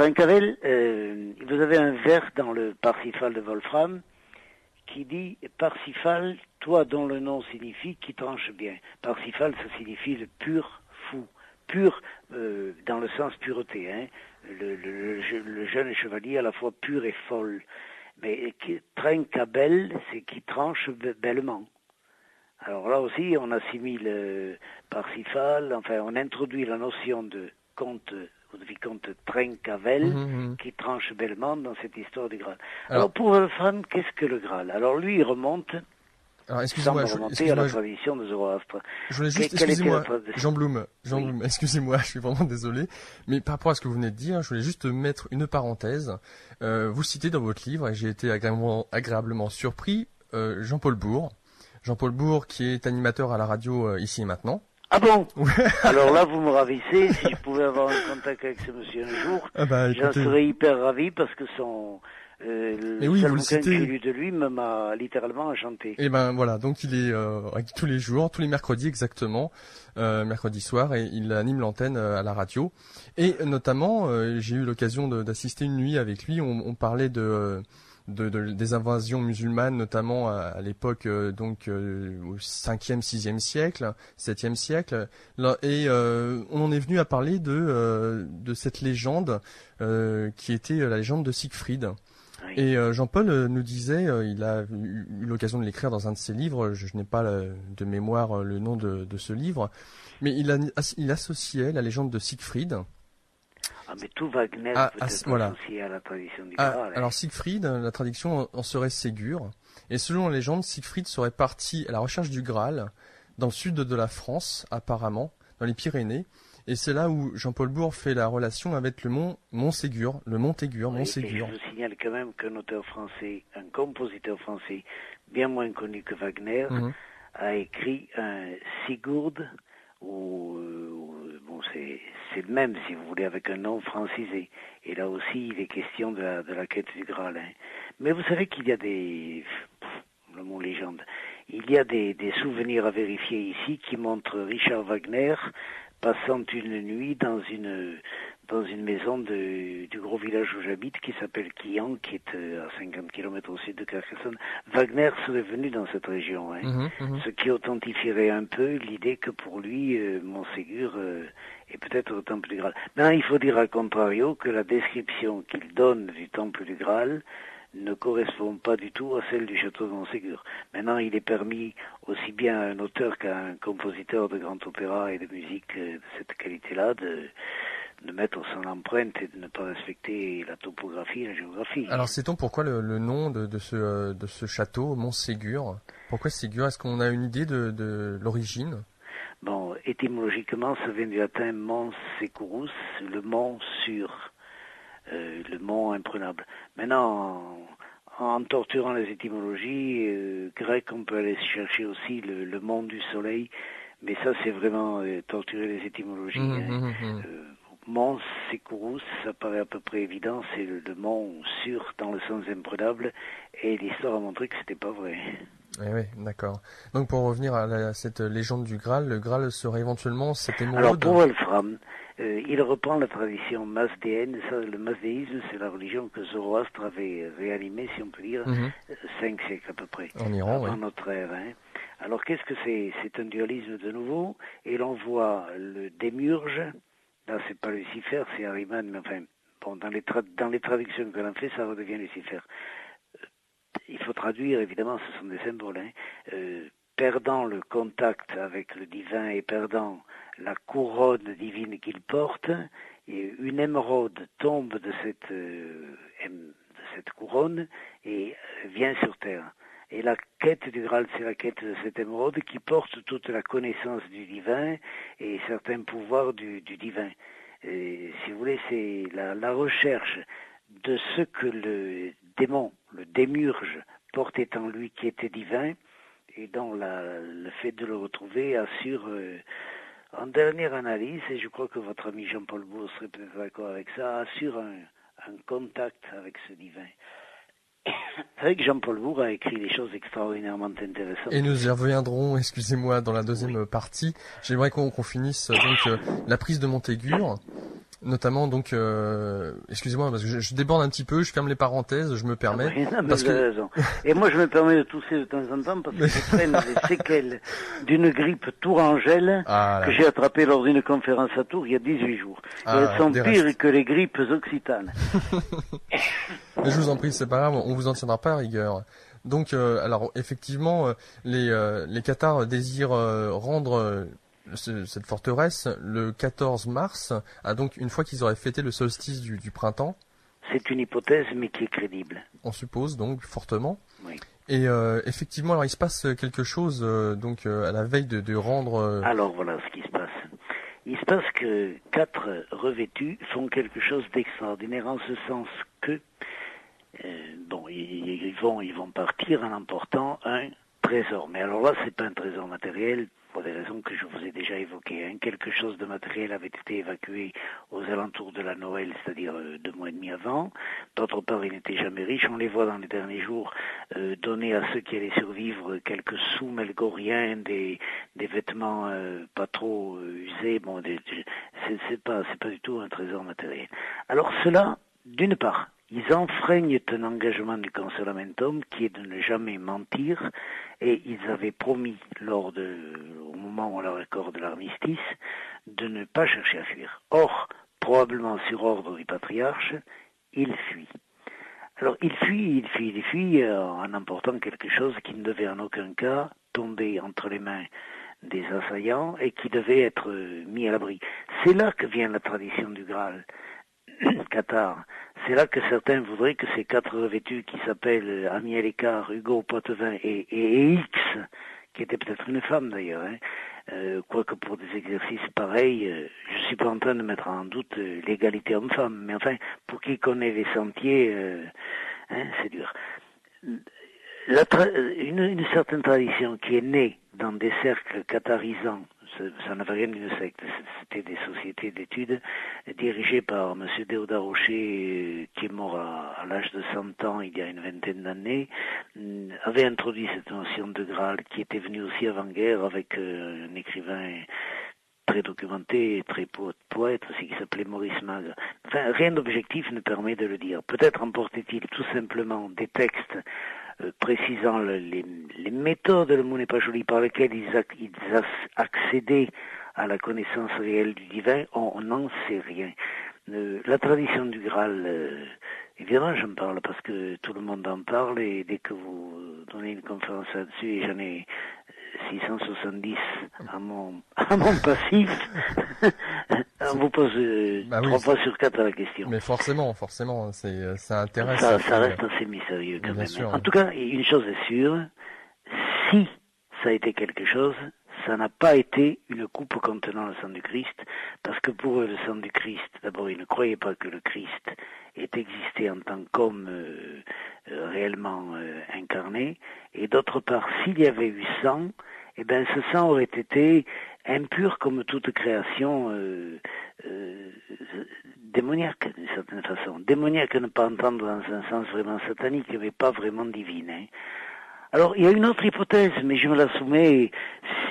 Trencavel, vous avez un vers dans le Parsifal de Wolfram qui dit « Parsifal, toi dont le nom signifie qui tranche bien ». Parsifal, ça signifie le pur fou. Pur dans le sens pureté, hein. Le jeune chevalier à la fois pur et folle. Mais Trencabel, c'est qui tranche bellement. Alors là aussi, on assimile Parsifal, enfin on introduit la notion de comte ou de vicomte Trencavel qui tranche bellement dans cette histoire du Graal. Alors pour Wolfram, qu'est-ce que le Graal? Alors lui, il remonte. Alors, excusez-moi, à la tradition de Zoroastre. Je voulais juste, excusez-moi, Jean Blum, excusez-moi, je suis vraiment désolé, mais par rapport à ce que vous venez de dire, je voulais juste mettre une parenthèse. Vous citez dans votre livre, et j'ai été agréablement surpris, Jean-Paul Bourg, qui est animateur à la radio Ici et Maintenant. Ah bon? Alors là, vous me ravissez. Si je pouvais avoir un contact avec ce monsieur un jour, j'en serais hyper ravi parce que son... mais oui, vous le citez. citez. Lu de lui m'a littéralement enchanté. Et ben voilà, donc il est tous les jours, tous les mercredis exactement, mercredi soir, et il anime l'antenne à la radio. Et notamment, j'ai eu l'occasion d'assister une nuit avec lui. On parlait des invasions musulmanes, notamment à l'époque au 5e, 6e siècle, 7e siècle. Et on en est venu à parler de cette légende qui était la légende de Siegfried. Oui. Et Jean-Paul nous disait, il a eu l'occasion de l'écrire dans un de ses livres, je n'ai pas de mémoire le nom de ce livre, mais il associait la légende de Siegfried. Ah, mais tout Wagner peut être associé à la tradition du Graal. Alors Siegfried, la traduction en serait Ségur, et selon la légende, Siegfried serait parti à la recherche du Graal dans le sud de la France, apparemment, dans les Pyrénées. Et c'est là où Jean-Paul Bourg fait la relation avec le mont Ségur, le Montségur, Montségur. Je vous signale quand même qu'un auteur français, un compositeur français, bien moins connu que Wagner, a écrit un Sigurd, c'est le même, si vous voulez, avec un nom francisé. Et là aussi, il est question de la quête du Graal. Hein. Mais vous savez qu'il y a le mot légende, il y a des souvenirs à vérifier ici qui montrent Richard Wagner passant une nuit dans une maison du gros village où j'habite qui s'appelle Quillan, qui est à 50 km au sud de Carcassonne. Wagner serait venu dans cette région, hein, ce qui authentifierait un peu l'idée que pour lui, Montségur est peut-être le temple du Graal. Maintenant, il faut dire à contrario que la description qu'il donne du temple du Graal ne correspond pas du tout à celle du château de Montségur. Maintenant, il est permis aussi bien à un auteur qu'à un compositeur de grand opéra et de musique de cette qualité-là de mettre son empreinte et de ne pas respecter la topographie et la géographie. Alors, sait-on pourquoi le nom de ce château, Montségur? Pourquoi Ségur? Est-ce qu'on a une idée de l'origine? Bon, étymologiquement, ça vient du latin Mons Securus, le mont sûr. Le mont imprenable. Maintenant, en torturant les étymologies grecques, on peut aller chercher aussi le mont du soleil, mais ça c'est vraiment torturer les étymologies. Mons Securus, ça paraît à peu près évident, c'est le mont sûr dans le sens imprenable, et l'histoire a montré que c'était pas vrai. Oui, d'accord. Donc pour revenir à cette légende du Graal, le Graal serait éventuellement cette émeraude. Alors pour Wolfram, il reprend la tradition masdéenne. Le masdéisme, c'est la religion que Zoroastre avait réanimée, si on peut dire, 5 siècles à peu près, en Iran, avant notre ère. Hein. Alors qu'est-ce que c'est? C'est un dualisme de nouveau, et l'on voit le démiurge. Là, c'est pas Lucifer, c'est Ahriman, mais enfin, bon, dans les traductions que l'on fait, ça redevient Lucifer. Il faut traduire, évidemment, ce sont des symboles. Hein. Perdant le contact avec le divin et perdant la couronne divine qu'il porte, et une émeraude tombe de cette couronne et vient sur terre. Et la quête du Graal, c'est la quête de cette émeraude qui porte toute la connaissance du divin et certains pouvoirs du divin. Et, si vous voulez, c'est la recherche de ce que le démon, le démiurge, portait en lui qui était divin, et dont le fait de le retrouver assure, en dernière analyse, et je crois que votre ami Jean-Paul Bourg serait peut-être d'accord avec ça, assure un contact avec ce divin. C'est vrai que Jean-Paul Bourg a écrit des choses extraordinairement intéressantes. Et nous y reviendrons, excusez-moi, dans la deuxième partie. J'aimerais qu'on finisse donc la prise de Montségur. Notamment donc, excusez-moi parce que je déborde un petit peu, je ferme les parenthèses, je me permets. Oui, non, mais parce vous avez raison. Et moi je me permets de tousser de temps en temps parce que je traîne les séquelles d'une grippe tourangelle que j'ai attrapée lors d'une conférence à Tours il y a 18 jours. Et elles sont pires que les grippes occitanes. Mais je vous en prie, c'est pas grave, on vous en tiendra pas à rigueur. Donc, alors effectivement, les Cathares désirent rendre cette forteresse le 14 mars, donc une fois qu'ils auraient fêté le solstice du printemps. C'est une hypothèse, mais qui est crédible. On suppose donc fortement. Oui. Et effectivement, alors il se passe quelque chose donc à la veille de rendre. Alors voilà ce qui se passe. Il se passe que 4 revêtus font quelque chose d'extraordinaire en ce sens que ils vont partir en emportant un trésor. Mais alors là, c'est pas un trésor matériel, pour des raisons que je vous ai déjà évoquées. Quelque chose de matériel avait été évacué aux alentours de la Noël, c'est-à-dire 2 mois et demi avant. D'autre part, ils n'étaient jamais riches. On les voit dans les derniers jours donner à ceux qui allaient survivre quelques sous melgoriens, des vêtements pas trop usés. Bon, c'est pas du tout un trésor matériel. Alors cela, d'une part, ils enfreignent un engagement du Consolamentum qui est de ne jamais mentir, et ils avaient promis au moment où on leur accorde l'armistice de ne pas chercher à fuir. Or, probablement sur ordre du patriarche, ils fuient. Alors ils fuient en emportant quelque chose qui ne devait en aucun cas tomber entre les mains des assaillants et qui devait être mis à l'abri. C'est là que vient la tradition du Graal cathare. C'est là que certains voudraient que ces 4 revêtus qui s'appellent Amiel Écart, Hugo Poitevin et X, qui était peut-être une femme d'ailleurs, quoique pour des exercices pareils, je suis pas en train de mettre en doute l'égalité homme-femme, mais enfin, pour qui connaît les sentiers, c'est dur. Une certaine tradition qui est née dans des cercles catharisants, ça n'avait rien d'une secte, c'était des sociétés d'études dirigées par M. Déodat Rocher, qui est mort à l'âge de 100 ans il y a une vingtaine d'années, avait introduit cette notion de Graal qui était venue aussi avant-guerre avec un écrivain très documenté et très poète aussi qui s'appelait Maurice Magre. Enfin, rien d'objectif ne permet de le dire. Peut-être emportait-il tout simplement des textes précisant les méthodes, le mot n'est pas joli, par lesquelles ils accédaient à la connaissance réelle du divin, on n'en sait rien. La tradition du Graal, évidemment j'en parle parce que tout le monde en parle, et dès que vous donnez une conférence là-dessus, et j'en ai 670 à mon passif, on vous pose 3 fois sur 4 à la question. Mais forcément, ça intéresse. Ça reste assez mystérieux quand même. Sûr. En tout cas, une chose est sûre, si ça a été quelque chose, ça n'a pas été une coupe contenant le sang du Christ, parce que pour eux, le sang du Christ, d'abord, ils ne croyaient pas que le Christ ait existé en tant qu'homme réellement incarné, et d'autre part, s'il y avait eu sang, eh bien, ce sang aurait été impur comme toute création démoniaque, d'une certaine façon. Démoniaque, ne pas entendre dans un sens vraiment satanique, mais pas vraiment divin. Alors, il y a une autre hypothèse, mais je me la soumets.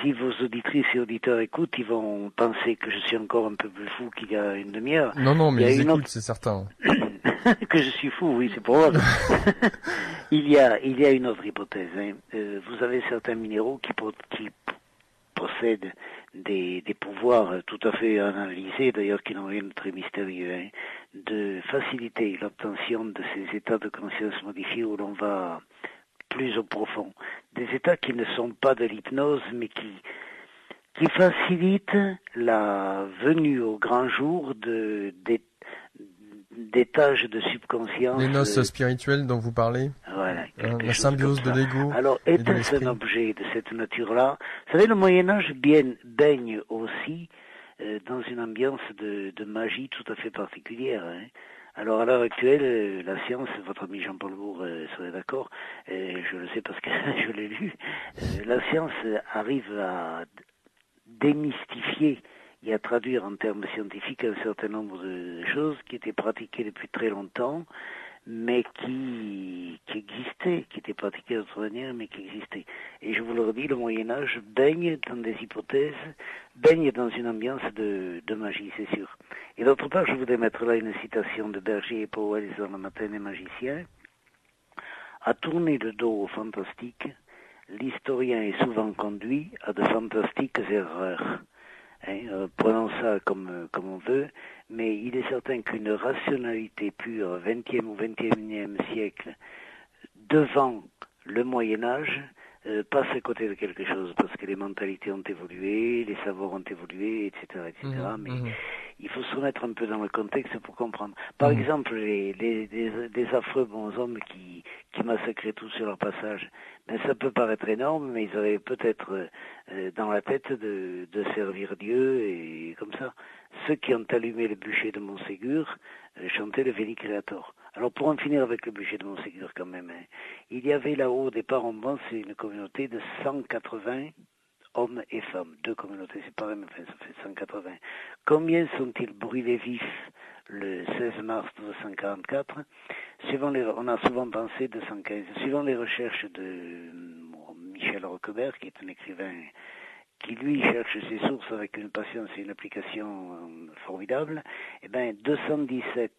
Si vos auditrices et auditeurs écoutent, ils vont penser que je suis encore un peu plus fou qu'il y a une demi-heure. Non, mais ils écoutent, c'est certain. Que je suis fou, oui, c'est probable. Il y a une autre hypothèse. Vous avez certains minéraux qui possèdent des pouvoirs tout à fait analysés, d'ailleurs qui n'ont rien de très mystérieux, de faciliter l'obtention de ces états de conscience modifiés où l'on va plus au profond. Des états qui ne sont pas de l'hypnose, mais qui facilitent la venue au grand jour d'étages de subconscience. Les noces spirituelles dont vous parlez. Voilà. La symbiose de l'ego. Alors, est-ce un objet de cette nature-là? Vous savez, le Moyen-Âge baigne aussi dans une ambiance de magie tout à fait particulière. Alors, à l'heure actuelle, la science, votre ami Jean-Paul Bourg serait d'accord, je le sais parce que je l'ai lu, la science arrive à démystifier et à traduire en termes scientifiques un certain nombre de choses qui étaient pratiquées depuis très longtemps, mais qui existait, qui était pratiqué d'autre manière, mais qui existait. Et je vous le redis, le Moyen-Âge baigne dans des hypothèses, baigne dans une ambiance de magie, c'est sûr. Et d'autre part, je voudrais mettre là une citation de Berger et Powell dans Le Matin des magiciens. À tourner le dos au fantastique, l'historien est souvent conduit à de fantastiques erreurs. Prenons ça comme on veut, mais il est certain qu'une rationalité pure, 20e ou 21e siècle, devant le Moyen-Âge, passe à côté de quelque chose, parce que les mentalités ont évolué, les savoirs ont évolué, etc., etc. Mais il faut se remettre un peu dans le contexte pour comprendre. Par exemple, les affreux bonshommes qui massacraient tous sur leur passage, ben, ça peut paraître énorme, mais ils avaient peut-être dans la tête de servir Dieu, et comme ça. Ceux qui ont allumé le bûcher de Montségur chantaient le Veni Creator. Alors pour en finir avec le bûcher de Montségur quand même, il y avait là-haut au départ, on pense, une communauté de 180 hommes et femmes. Deux communautés séparées, mais enfin, ça fait 180. Combien sont-ils brûlés vifs le 16 mars 1944 on a souvent pensé 215. Suivant les recherches de Michel Roquebert, qui est un écrivain qui lui cherche ses sources avec une patience et une application formidable, eh bien 217.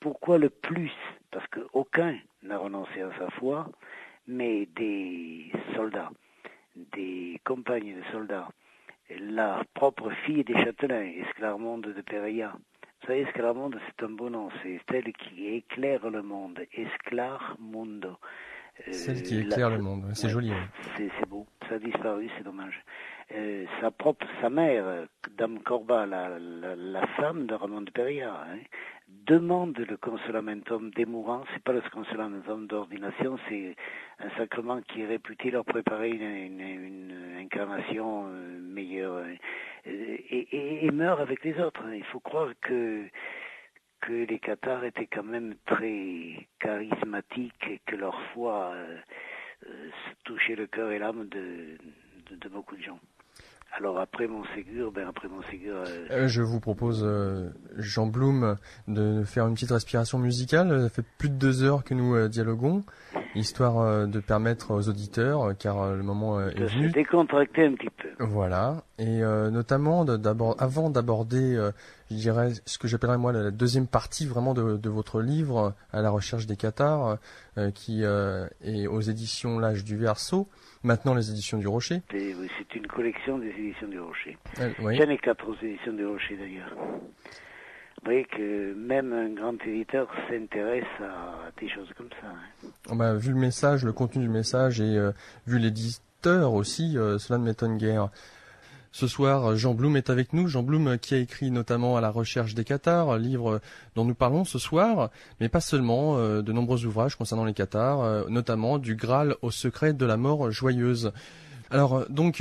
Pourquoi le plus? Parce qu'aucun n'a renoncé à sa foi, mais des soldats, des compagnes de soldats, la propre fille des châtelains, Esclarmonde de Péréia. Vous savez, Esclarmonde, c'est un beau nom, c'est celle qui éclare le monde, Esclarmundo. Celle qui éclaire le monde, c'est joli. C'est beau, ça a disparu, c'est dommage. Sa mère, Dame Corba, la femme de Ramon de Péria, demande le consolamentum des mourants. C'est pas le consolamentum d'ordination, c'est un sacrement qui est réputé leur préparer une incarnation meilleure, et meurt avec les autres. Il faut croire que les Cathares étaient quand même très charismatiques et que leur foi touchait le cœur et l'âme de beaucoup de gens. Alors après Montségur, je vous propose, Jean Blum, de faire une petite respiration musicale. Ça fait plus de 2 heures que nous dialoguons, histoire de permettre aux auditeurs, car le moment est venu, de se décontracter un petit peu. Voilà, et notamment avant d'aborder, je dirais, ce que j'appellerais moi la deuxième partie vraiment de votre livre, À la recherche des Cathares, qui est aux éditions L'Âge du Verseau, maintenant les éditions du Rocher. Oui, c'est une collection des éditions du Rocher. Oui. Il y en a 4 aux éditions du Rocher d'ailleurs. Vous voyez que même un grand éditeur s'intéresse à des choses comme ça. Vu le message, le contenu du message et vu l'éditeur aussi, cela ne m'étonne guère. Ce soir, Jean Blum est avec nous. Jean Blum qui a écrit notamment À la recherche des Cathares, livre dont nous parlons ce soir, mais pas seulement, de nombreux ouvrages concernant les Cathares, notamment du Graal au secret de la mort joyeuse. Alors donc,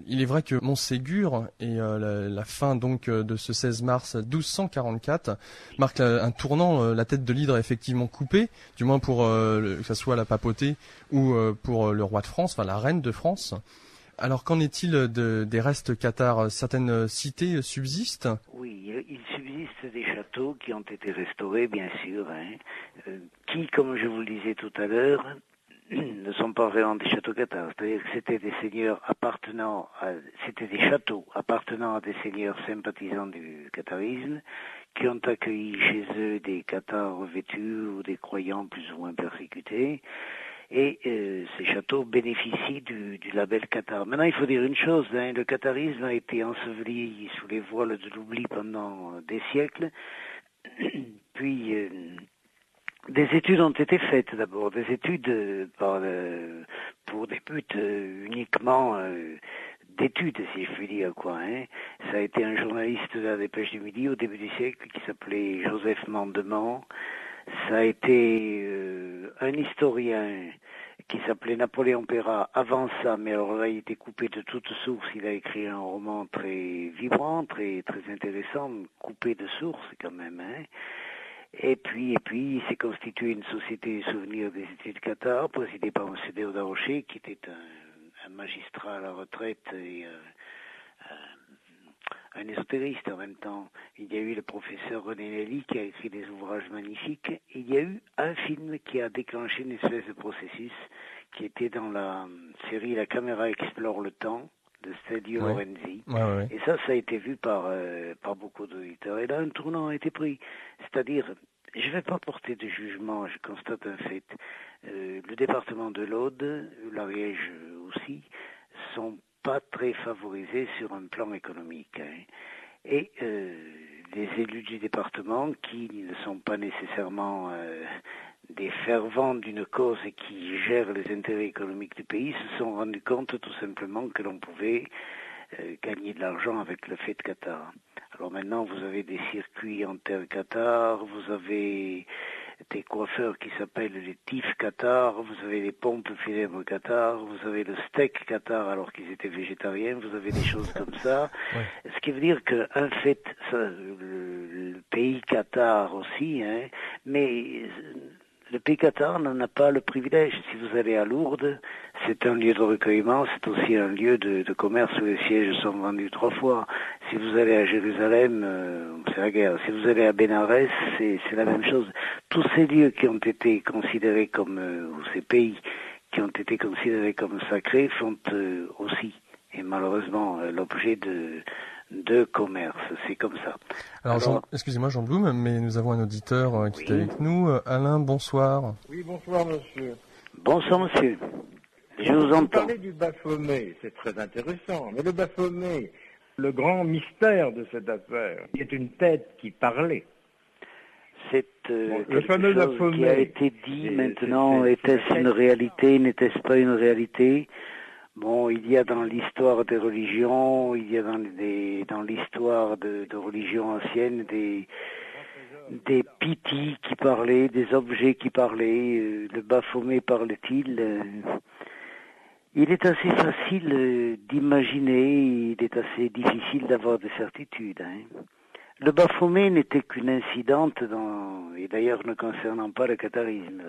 il est vrai que Montségur et la fin donc de ce 16 mars 1244 marque un tournant. La tête de l'hydre est effectivement coupée, du moins pour que ce soit la papauté ou pour le roi de France, enfin la reine de France. Alors qu'en est-il des restes cathares? Certaines cités subsistent? Oui, il subsiste des châteaux qui ont été restaurés, bien sûr, qui, comme je vous le disais tout à l'heure, ne sont pas vraiment des châteaux cathares. C'est-à-dire que c'était des châteaux appartenant à des seigneurs sympathisants du catharisme, qui ont accueilli chez eux des cathares vêtus ou des croyants plus ou moins persécutés. Et ces châteaux bénéficient du label cathare. Maintenant, il faut dire une chose, le catharisme a été enseveli sous les voiles de l'oubli pendant des siècles, puis des études ont été faites d'abord, des études pour des buts uniquement d'études, si je puis dire, quoi. Ça a été un journaliste de la Dépêche du Midi au début du siècle qui s'appelait Joseph Mandement. Ça a été un historien qui s'appelait Napoléon Perrat avant ça, mais alors là il était coupé de toute source. Il a écrit un roman très vibrant, très très intéressant, coupé de source quand même. Et puis il s'est constitué une société souvenir des études cathares, présidée par M. Déodat Rocher, qui était un magistrat à la retraite et un ésotériste en même temps. Il y a eu le professeur René Nelly qui a écrit des ouvrages magnifiques. Et il y a eu un film qui a déclenché une espèce de processus qui était dans la série La caméra explore le temps de Stadio Lorenzi. Ouais. Et ça a été vu par beaucoup d'auditeurs. Et là, un tournant a été pris. C'est-à-dire, je ne vais pas porter de jugement, je constate un fait. Le département de l'Aude, l'Ariège aussi, sont pas très favorisés sur un plan économique. Hein. Et les élus du département, qui ne sont pas nécessairement des fervents d'une cause et qui gèrent les intérêts économiques du pays, se sont rendus compte tout simplement que l'on pouvait gagner de l'argent avec le fait de Qatar. Alors maintenant, vous avez des circuits en terre Qatar, vous avez des coiffeurs qui s'appellent les tifs Qatar, vous avez les pompes funèbres Qatar, vous avez le steak Qatar alors qu'ils étaient végétariens, vous avez des choses comme ça. Ouais. Ce qui veut dire qu'un fait, ça, le pays Qatar aussi, hein, mais le pays Qatar n'en a pas le privilège. Si vous allez à Lourdes, c'est un lieu de recueillement, c'est aussi un lieu de commerce où les sièges sont vendus 3 fois. Si vous allez à Jérusalem, c'est la guerre. Si vous allez à Bénarès, c'est la même chose. Tous ces lieux qui ont été considérés comme, ou ces pays qui ont été considérés comme sacrés font aussi, et malheureusement, l'objet de commerce. C'est comme ça. Alors excusez-moi Jean Blum, mais nous avons un auditeur qui est avec nous. Alain, bonsoir. Oui, bonsoir monsieur. Bonsoir monsieur. Je vous entends. Vous parlez du Baphomet, c'est très intéressant. Mais le Baphomet, le grand mystère de cette affaire, il est une tête qui parlait. C'est le fameux chose Baphomet qui a été dit maintenant. Était-ce une réalité? N'était-ce pas une réalité? Bon, il y a dans l'histoire des religions, il y a dans l'histoire de religions anciennes des pythis qui parlaient, des objets qui parlaient. Le Baphomet parlait-il? Il est assez facile d'imaginer, il est assez difficile d'avoir des certitudes. Hein. Le Baphomet n'était qu'une incidente, et d'ailleurs ne concernant pas le catharisme.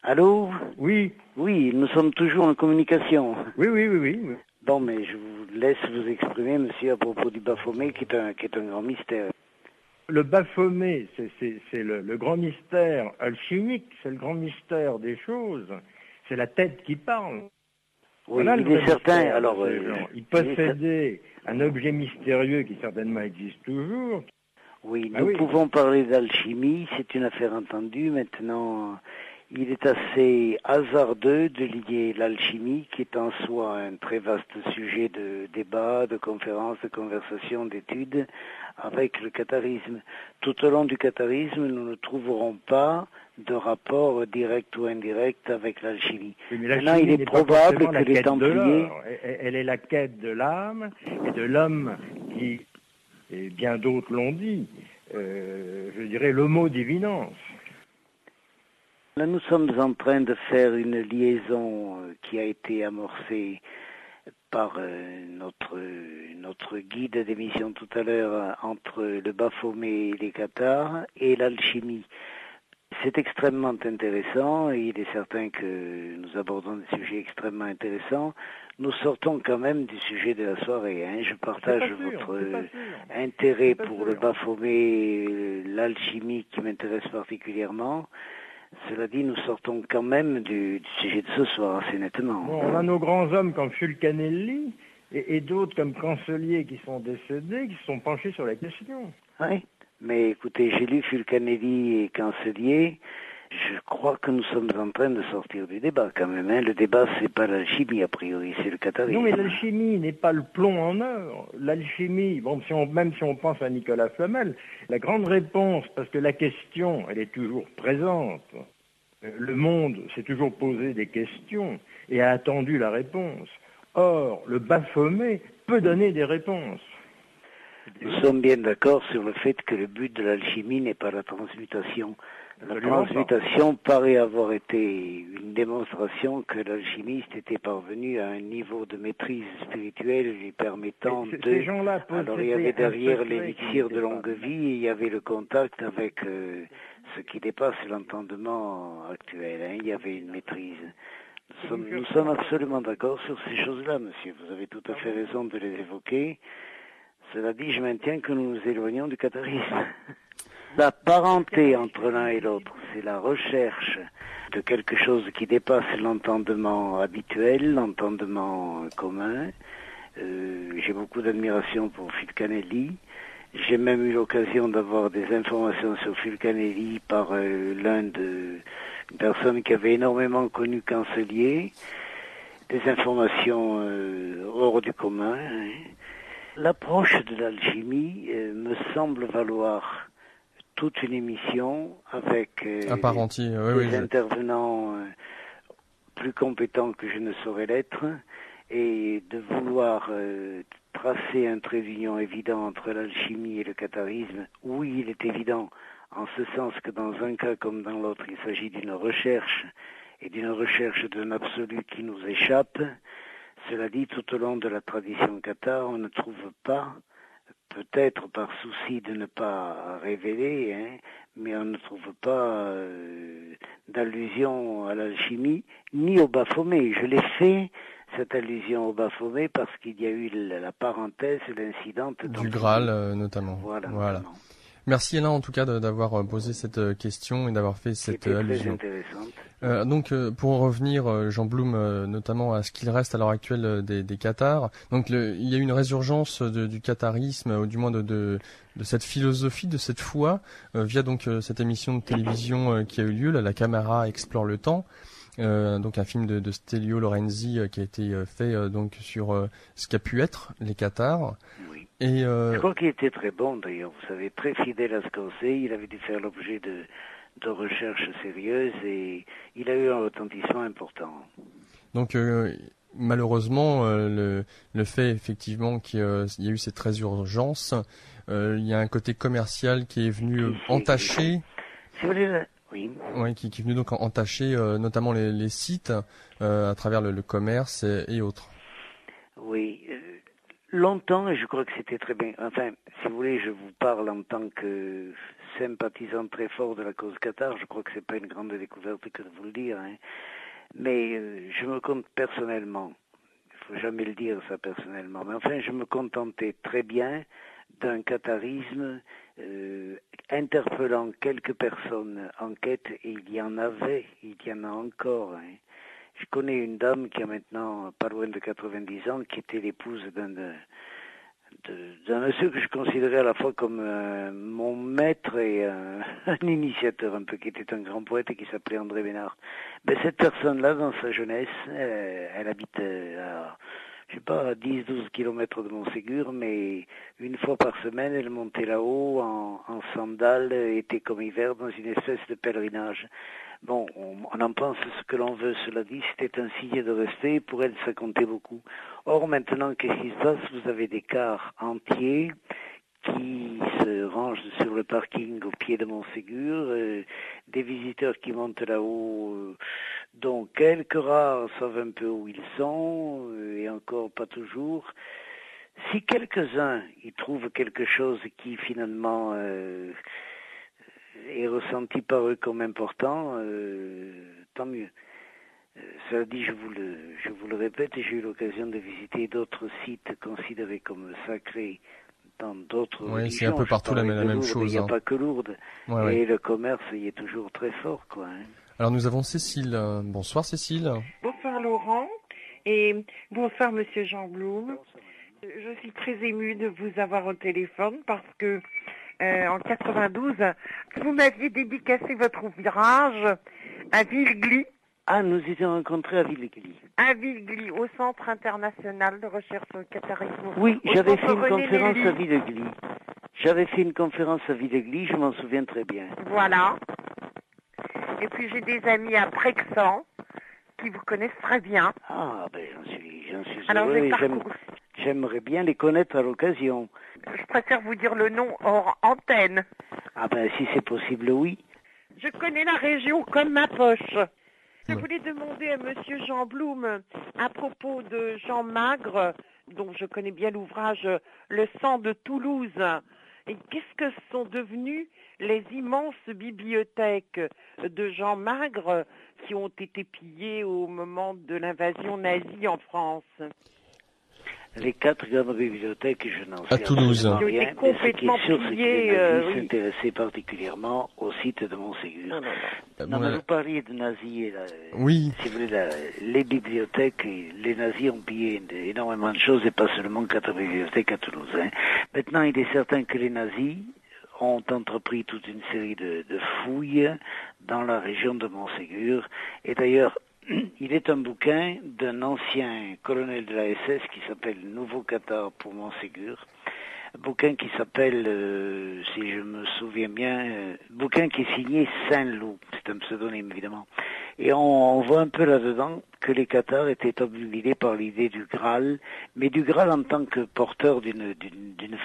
Allô? Oui. Oui, nous sommes toujours en communication. Oui. Bon, mais je vous laisse vous exprimer, monsieur, à propos du Baphomet, qui est un grand mystère. Le Baphomet, c'est le grand mystère alchimique, c'est le grand mystère des choses. C'est la tête qui parle. Oui, voilà, il est certain. Alors, il possédait un objet mystérieux qui certainement existe toujours. Oui, nous pouvons parler d'alchimie, c'est une affaire entendue. Maintenant, il est assez hasardeux de lier l'alchimie, qui est en soi un très vaste sujet de débat, de conférences, de conversation, d'études, avec le catharisme. Tout au long du catharisme, nous ne trouverons pas de rapport direct ou indirect avec l'alchimie. Oui, maintenant, il est probable que les Templiers... Elle est la quête de l'âme et de l'homme qui, et bien d'autres l'ont dit, je dirais l'homo divinans. Là, nous sommes en train de faire une liaison qui a été amorcée par notre guide d'émission tout à l'heure entre le Baphomet et les Cathares et l'alchimie. C'est extrêmement intéressant et il est certain que nous abordons des sujets extrêmement intéressants. Nous sortons quand même du sujet de la soirée. Hein. Je partage votre intérêt pour le Baphomet et l'alchimie qui m'intéresse particulièrement. Cela dit, nous sortons quand même du sujet de ce soir, assez nettement. Bon, on a nos grands hommes comme Fulcanelli et d'autres comme Cancelier qui sont décédés, qui se sont penchés sur la question. Oui, mais écoutez, j'ai lu Fulcanelli et Cancelier. Je crois que nous sommes en train de sortir du débat quand même. Hein. Le débat, c'est pas l'alchimie a priori, c'est le catharisme. Non, mais l'alchimie n'est pas le plomb en or. L'alchimie, bon, même si on pense à Nicolas Flamel, la grande réponse, parce que la question, elle est toujours présente. Le monde s'est toujours posé des questions et a attendu la réponse. Or, le Baphomet peut donner des réponses. Nous sommes bien d'accord sur le fait que le but de l'alchimie n'est pas la transmutation. La transmutation paraît avoir été une démonstration que l'alchimiste était parvenu à un niveau de maîtrise spirituelle lui permettant de... Alors il y avait derrière l'élixir de longue vie, et il y avait le contact avec ce qui dépasse l'entendement actuel. Hein. Il y avait une maîtrise. Nous sommes absolument d'accord sur ces choses-là, monsieur. Vous avez tout à fait raison de les évoquer. Cela dit, je maintiens que nous nous éloignons du catharisme. La parenté entre l'un et l'autre, c'est la recherche de quelque chose qui dépasse l'entendement habituel, l'entendement commun. J'ai beaucoup d'admiration pour Fulcanelli. J'ai même eu l'occasion d'avoir des informations sur Fulcanelli par une personne qui avait énormément connu Cancelier, des informations hors du commun. Hein. L'approche de l'alchimie me semble valoir toute une émission avec des intervenants plus compétents que je ne saurais l'être, et de vouloir tracer un trait d'union évident entre l'alchimie et le catharisme. Oui, il est évident, en ce sens que dans un cas comme dans l'autre, il s'agit d'une recherche, et d'une recherche d'un absolu qui nous échappe. Cela dit, tout au long de la tradition cathare, on ne trouve pas, peut-être par souci de ne pas révéler, hein, mais on ne trouve pas d'allusion à l'alchimie, ni au Baphomet. Je l'ai fait, cette allusion au Baphomet, parce qu'il y a eu la parenthèse, l'incident du Graal notamment. Voilà. Notamment. Merci Alain en tout cas d'avoir posé cette question et d'avoir fait cette allusion. Très intéressante. Donc pour en revenir, Jean Blum, notamment à ce qu'il reste à l'heure actuelle des Cathars. Donc il y a eu une résurgence du catharisme, ou du moins de cette philosophie, de cette foi, via donc cette émission de télévision qui a eu lieu, La Camera explore le temps. Donc un film de Stelio Lorenzi qui a été fait donc sur ce qu'a pu être les Cathars. Oui. Et je crois qu'il était très bon d'ailleurs, vous savez, très fidèle à ce qu'on sait. Il avait dû faire l'objet de recherches sérieuses et il a eu un retentissement important. Donc malheureusement, le fait effectivement qu'il y a eu cette résurgence, il y a un côté commercial qui est venu entacher. Si vous voulez, oui. Oui, qui est venu donc entacher notamment les sites à travers le commerce et autres. Oui. Longtemps, et je crois que c'était très bien. Enfin, si vous voulez, je vous parle en tant que sympathisant très fort de la cause cathare. Je crois que c'est pas une grande découverte que de vous le dire. Hein. Mais je me compte personnellement, il faut jamais le dire ça personnellement, mais enfin, je me contentais très bien d'un catharisme interpellant quelques personnes en quête, et il y en a encore. Hein. Je connais une dame qui a maintenant pas loin de 90 ans, qui était l'épouse d'un monsieur que je considérais à la fois comme mon maître et un initiateur un peu, qui était un grand poète et qui s'appelait André Bénard. Mais cette personne-là, dans sa jeunesse, elle habite à, je sais pas, à 10-12 kilomètres de Montségur, mais une fois par semaine, elle montait là-haut en sandales, été comme hiver, dans une espèce de pèlerinage. Bon, on en pense ce que l'on veut, cela dit, c'était un signe de respect, pour elle ça comptait beaucoup. Or maintenant, qu'est-ce qui se passe? Vous avez des cars entiers qui se rangent sur le parking au pied de Montségur, des visiteurs qui montent là-haut, dont quelques rares savent un peu où ils sont, et encore pas toujours. Si quelques-uns y trouvent quelque chose qui finalement est ressenti par eux comme important, tant mieux. Cela dit, je vous le répète, j'ai eu l'occasion de visiter d'autres sites considérés comme sacrés dans d'autres religions. Oui, c'est un peu partout la même chose. Il n'y a pas que Lourdes. Ouais, et le commerce y est toujours très fort, quoi. Hein. Alors nous avons Cécile. Bonsoir Cécile. Bonsoir Laurent et bonsoir Monsieur Jean Blum. Je suis très émue de vous avoir au téléphone parce que en 92, vous m'aviez dédicacé votre ouvrage à Villegly. Ah, nous étions rencontrés à Villegly. À Villegly, au Centre international de recherche sur le catharisme. Oui, j'avais fait une conférence à Villegly. J'avais fait une conférence à Villegly, je m'en souviens très bien. Voilà. Et puis j'ai des amis à Brexan qui vous connaissent très bien. Ah, ben j'en suis alors, heureux et j'aimerais bien les connaître à l'occasion. Je préfère vous dire le nom hors antenne. Ah ben si c'est possible, oui. Je connais la région comme ma poche. Je voulais demander à Monsieur Jean Blum à propos de Jean Magre, dont je connais bien l'ouvrage Le sang de Toulouse. Et qu'est-ce que sont devenues les immenses bibliothèques de Jean Magre qui ont été pillées au moment de l'invasion nazie en France? Les 4 grandes bibliothèques, je n'en sais À Toulouse. absolument rien. Ils étaient Mais ce qui est sûr, c'est que les nazis oui. s'intéressaient particulièrement au site de Montségur. Bon, mais vous parliez de nazis. Oui. Si vous voulez, les bibliothèques, les nazis ont pillé énormément de choses et pas seulement 4 bibliothèques à Toulouse. Hein. Maintenant, il est certain que les nazis ont entrepris toute une série de fouilles dans la région de Montségur. Et d'ailleurs, il est un bouquin d'un ancien colonel de la SS qui s'appelle Nouveau Cathare pour Montségur. Un bouquin qui s'appelle, si je me souviens bien, bouquin qui est signé Saint-Loup. C'est un pseudonyme, évidemment. Et on voit un peu là-dedans que les Cathares étaient obnubilés par l'idée du Graal, mais du Graal en tant que porteur d'une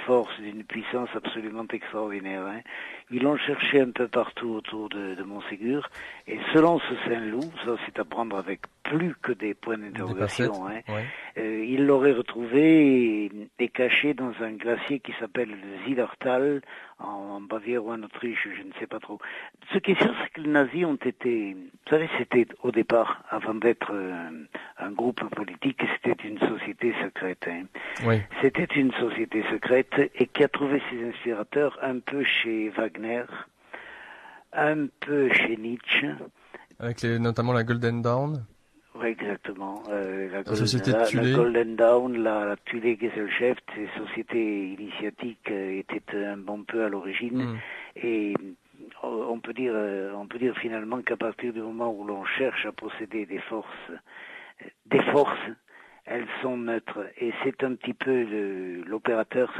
force, d'une puissance absolument extraordinaire. Hein. Ils l'ont cherché un peu partout autour de Montségur, et selon ce Saint-Loup, ça c'est à prendre avec plus que des points d'interrogation, hein, il l'aurait retrouvé et caché dans un glacier qui s'appelle le Zillertal, en Bavière ou en Autriche, je ne sais pas trop. Ce qui est sûr, c'est que les nazis ont été... Vous savez, c'était au départ, avant d'être un groupe politique, c'était une société secrète. Hein. Oui. C'était une société secrète et qui a trouvé ses inspirateurs un peu chez Wagner, un peu chez Nietzsche. Avec notamment la Golden Dawn. Oui, exactement. La Golden Dawn, la Thule Gesellschaft, ces sociétés initiatiques étaient un bon peu à l'origine. Et on peut dire finalement qu'à partir du moment où l'on cherche à posséder des forces, elles sont neutres. Et c'est un petit peu l'opérateur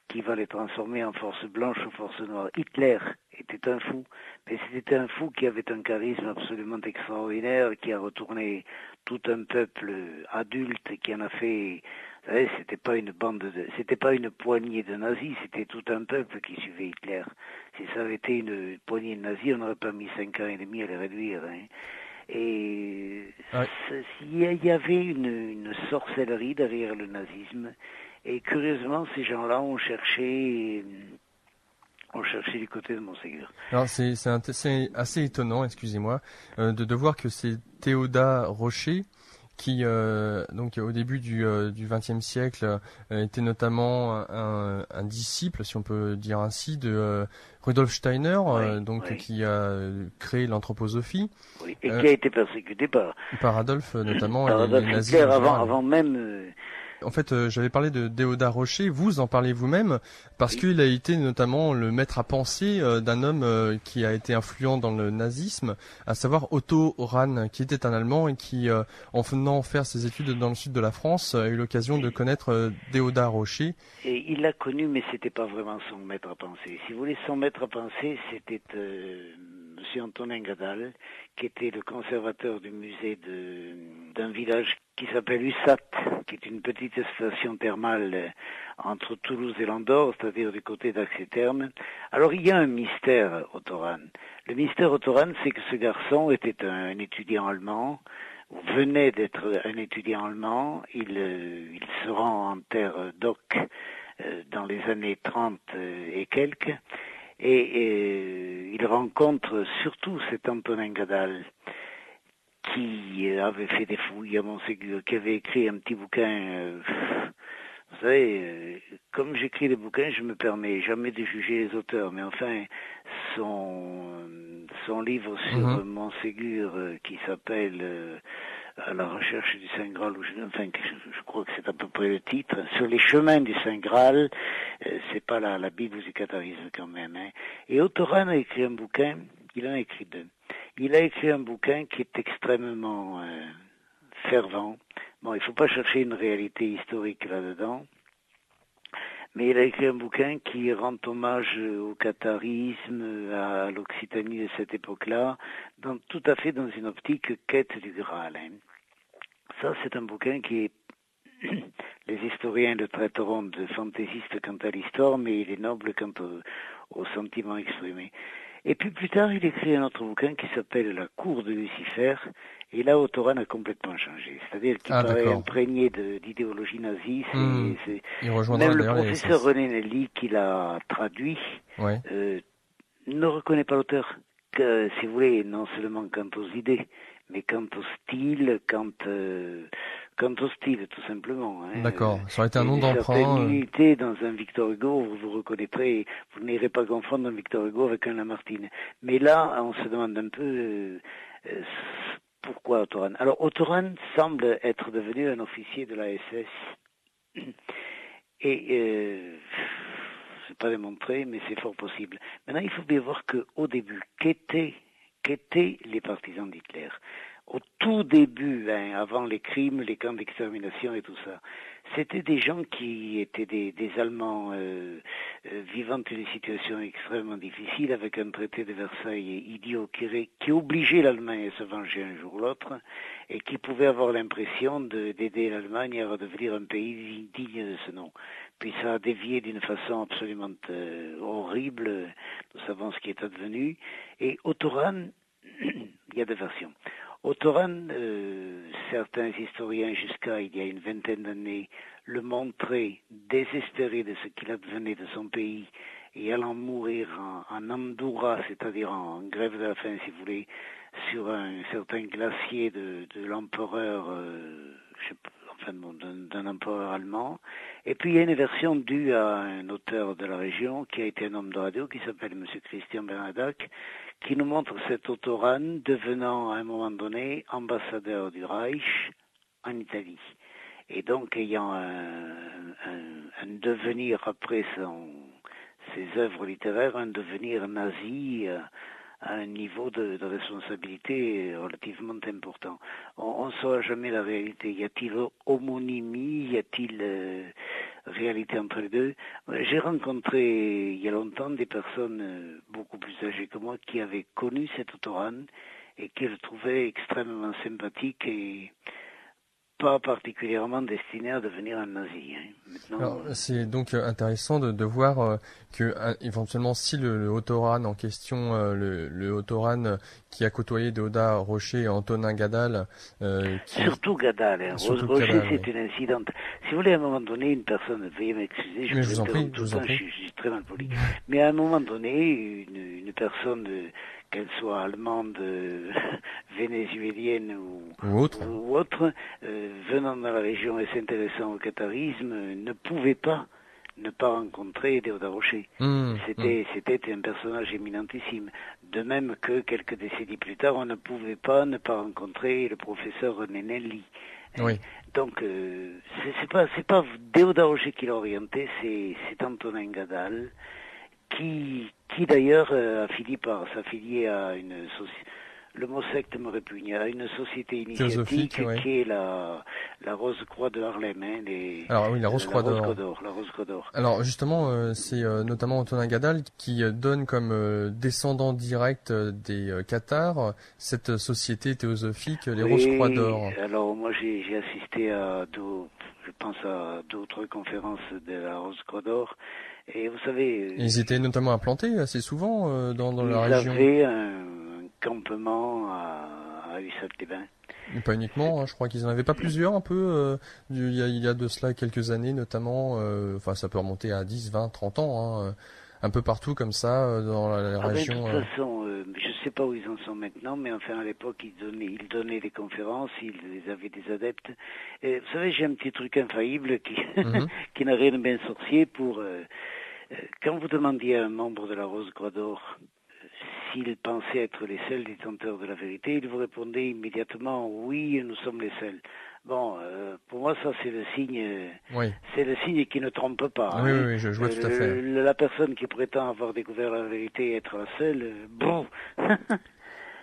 qui va les transformer en forces blanches ou forces noires. Hitler était un fou, mais c'était un fou qui avait un charisme absolument extraordinaire, qui a retourné tout un peuple adulte, qui en a fait... Vous savez, c'était pas une poignée de nazis, c'était tout un peuple qui suivait Hitler. Si ça avait été une poignée de nazis, on n'aurait pas mis 5 ans et demi à les réduire. Hein. Et il y avait une sorcellerie derrière le nazisme. Et curieusement, ces gens-là ont cherché du côté de Montségur. Alors c'est assez étonnant, excusez-moi, de voir que c'est Théodat Rocher qui, donc au début du XXe siècle, était notamment un disciple, si on peut dire ainsi, de Rudolf Steiner, qui a créé l'anthroposophie. Oui, et qui a été persécuté par Adolphe notamment, par Adolf Hitler avant même... En fait, j'avais parlé de Théodat Rocher, vous en parlez vous-même, parce qu'il a été notamment le maître à penser d'un homme qui a été influent dans le nazisme, à savoir Otto Rahn, qui était un Allemand et qui, en venant faire ses études dans le sud de la France, a eu l'occasion de connaître Théodat Rocher. Et il l'a connu, mais c'était pas vraiment son maître à penser. Si vous voulez, son maître à penser, c'était Monsieur Antonin Gadal, qui était le conservateur du musée d'un village qui s'appelle Ussat, qui est une petite station thermale entre Toulouse et Landor, c'est-à-dire du côté d'Ax-et-Thermes. Alors il y a un mystère, Otto Rahn. Le mystère Otto Rahn, c'est que ce garçon était un étudiant allemand, ou venait d'être un étudiant allemand. Il se rend en terre d'Oc dans les années 30 et quelques, et il rencontre surtout cet Antonin Gadal, qui avait fait des fouilles à Montségur, qui avait écrit un petit bouquin. Vous savez, comme j'écris des bouquins, je me permets jamais de juger les auteurs, mais enfin, son livre sur Montségur, qui s'appelle À la recherche du Saint Graal, je crois que c'est à peu près le titre, sur les chemins du Saint Graal, c'est pas la Bible du catharisme quand même. Hein. Et Otto Rahn a écrit un bouquin, il en a écrit 2. Il a écrit un bouquin qui est extrêmement fervent. Bon, il ne faut pas chercher une réalité historique là-dedans, mais il a écrit un bouquin qui rend hommage au catharisme, à l'Occitanie de cette époque-là, tout à fait dans une optique quête du Graal. Hein. Ça, c'est un bouquin qui est... Les historiens le traiteront de fantaisiste quant à l'histoire, mais il est noble quant au sentiment exprimé. Et puis plus tard, il écrit un autre bouquin qui s'appelle La cour de Lucifer, et là, Otto Rahn a complètement changé. C'est-à-dire qu'il paraît imprégné d'idéologie nazie. Même le professeur René Nelly, qui l'a traduit, ne reconnaît pas l'auteur, si vous voulez, non seulement quant aux idées, mais quant au style, quant qu'un hostile, tout simplement. Hein. D'accord, ça aurait été un nom d'emprunt. Certaines unités dans un Victor Hugo, vous reconnaîtrez, vous n'irez pas confondre un Victor Hugo avec un Lamartine. Mais là, on se demande un peu pourquoi Otto Rahn. Alors, Otto Rahn semble être devenu un officier de la SS. Et c'est pas démontré, mais c'est fort possible. Maintenant, il faut bien voir qu'au début, qu'étaient les partisans d'Hitler? Au tout début, avant les crimes, les camps d'extermination et tout ça, c'était des gens qui étaient des Allemands vivant une situation extrêmement difficile avec un traité de Versailles idiot qui obligeait l'Allemagne à se venger un jour ou l'autre et qui pouvait avoir l'impression d'aider l'Allemagne à redevenir un pays digne de ce nom. Puis ça a dévié d'une façon absolument horrible. Nous savons ce qui est advenu. Et Otto Rahn, il y a deux versions. Otto Rahn, certains historiens jusqu'à il y a une vingtaine d'années le montraient désespéré de ce qu'il advenait de son pays et allant mourir en Andorra, c'est-à-dire en grève de la faim si vous voulez, sur un certain glacier de l'empereur, d'un empereur allemand. Et puis il y a une version due à un auteur de la région qui a été un homme de radio qui s'appelle M. Christian Bernadac, qui nous montre cet Otto Rahn devenant à un moment donné ambassadeur du Reich en Italie. Et donc ayant un devenir après ses œuvres littéraires, un devenir nazi à un niveau de responsabilité relativement important. On ne saura jamais la réalité. Y a-t-il homonymie? Y a-t-il réalité entre les deux? J'ai rencontré il y a longtemps des personnes beaucoup plus âgées que moi qui avaient connu cet Otto Rahn et qui le trouvaient extrêmement sympathique et pas particulièrement destiné à devenir un nazi. Maintenant, alors, c'est donc intéressant de voir que éventuellement si le Otto Rahn en question, le Otto Rahn qui a côtoyé Déodat Rocher et Antonin Gadal, surtout Gadal, Rocher c'est une incidente. Si vous voulez, à un moment donné, une personne, veuillez m'excuser, je vous interromps tout le temps, je suis très mal poli, mais à un moment donné, une personne qu'elle soit allemande, vénézuélienne ou autre venant dans la région et s'intéressant au catharisme, ne pouvait pas ne pas rencontrer Déodat Rocher. C'était un personnage éminentissime. De même que quelques décennies plus tard, on ne pouvait pas ne pas rencontrer le professeur René Nelly. Oui. Donc, c'est pas Déodat Rocher qui l'a orienté, c'est Antonin Gadal, qui d'ailleurs a fini par s'affilier à une société. Le mot secte me répugne, à une société initiatique qui est la Rose-Croix de Harlem. Alors oui, la Rose-Croix d'Or. La Rose-Croix d'Or. Alors justement, c'est notamment Antonin Gadal qui donne comme descendant direct des Cathares cette société théosophique, les Rose-Croix d'Or. Alors moi j'ai assisté à je pense à d'autres conférences de la Rose-Croix d'Or. Et vous savez... Ils étaient notamment implantés assez souvent dans la région. Ils avaient un campement à Ussat-les-Bains. Pas uniquement, hein, je crois qu'ils en avaient pas plusieurs un peu. Il y a de cela quelques années notamment. Enfin, ça peut remonter à 10, 20, 30 ans. Hein, un peu partout comme ça dans la région. De toute façon, je ne sais pas où ils en sont maintenant, mais enfin à l'époque ils donnaient des conférences, ils avaient des adeptes. Et, vous savez, j'ai un petit truc infaillible qui n'a rien de bien sorcier pour... quand vous demandiez à un membre de la Rose-Croix d'Or s'il pensait être les seuls détenteurs de la vérité, il vous répondait immédiatement « Oui, nous sommes les seuls ». Bon, pour moi, ça, c'est le signe, c'est le signe qui ne trompe pas. Oui, je vois tout à fait. La personne qui prétend avoir découvert la vérité et être la seule, bon.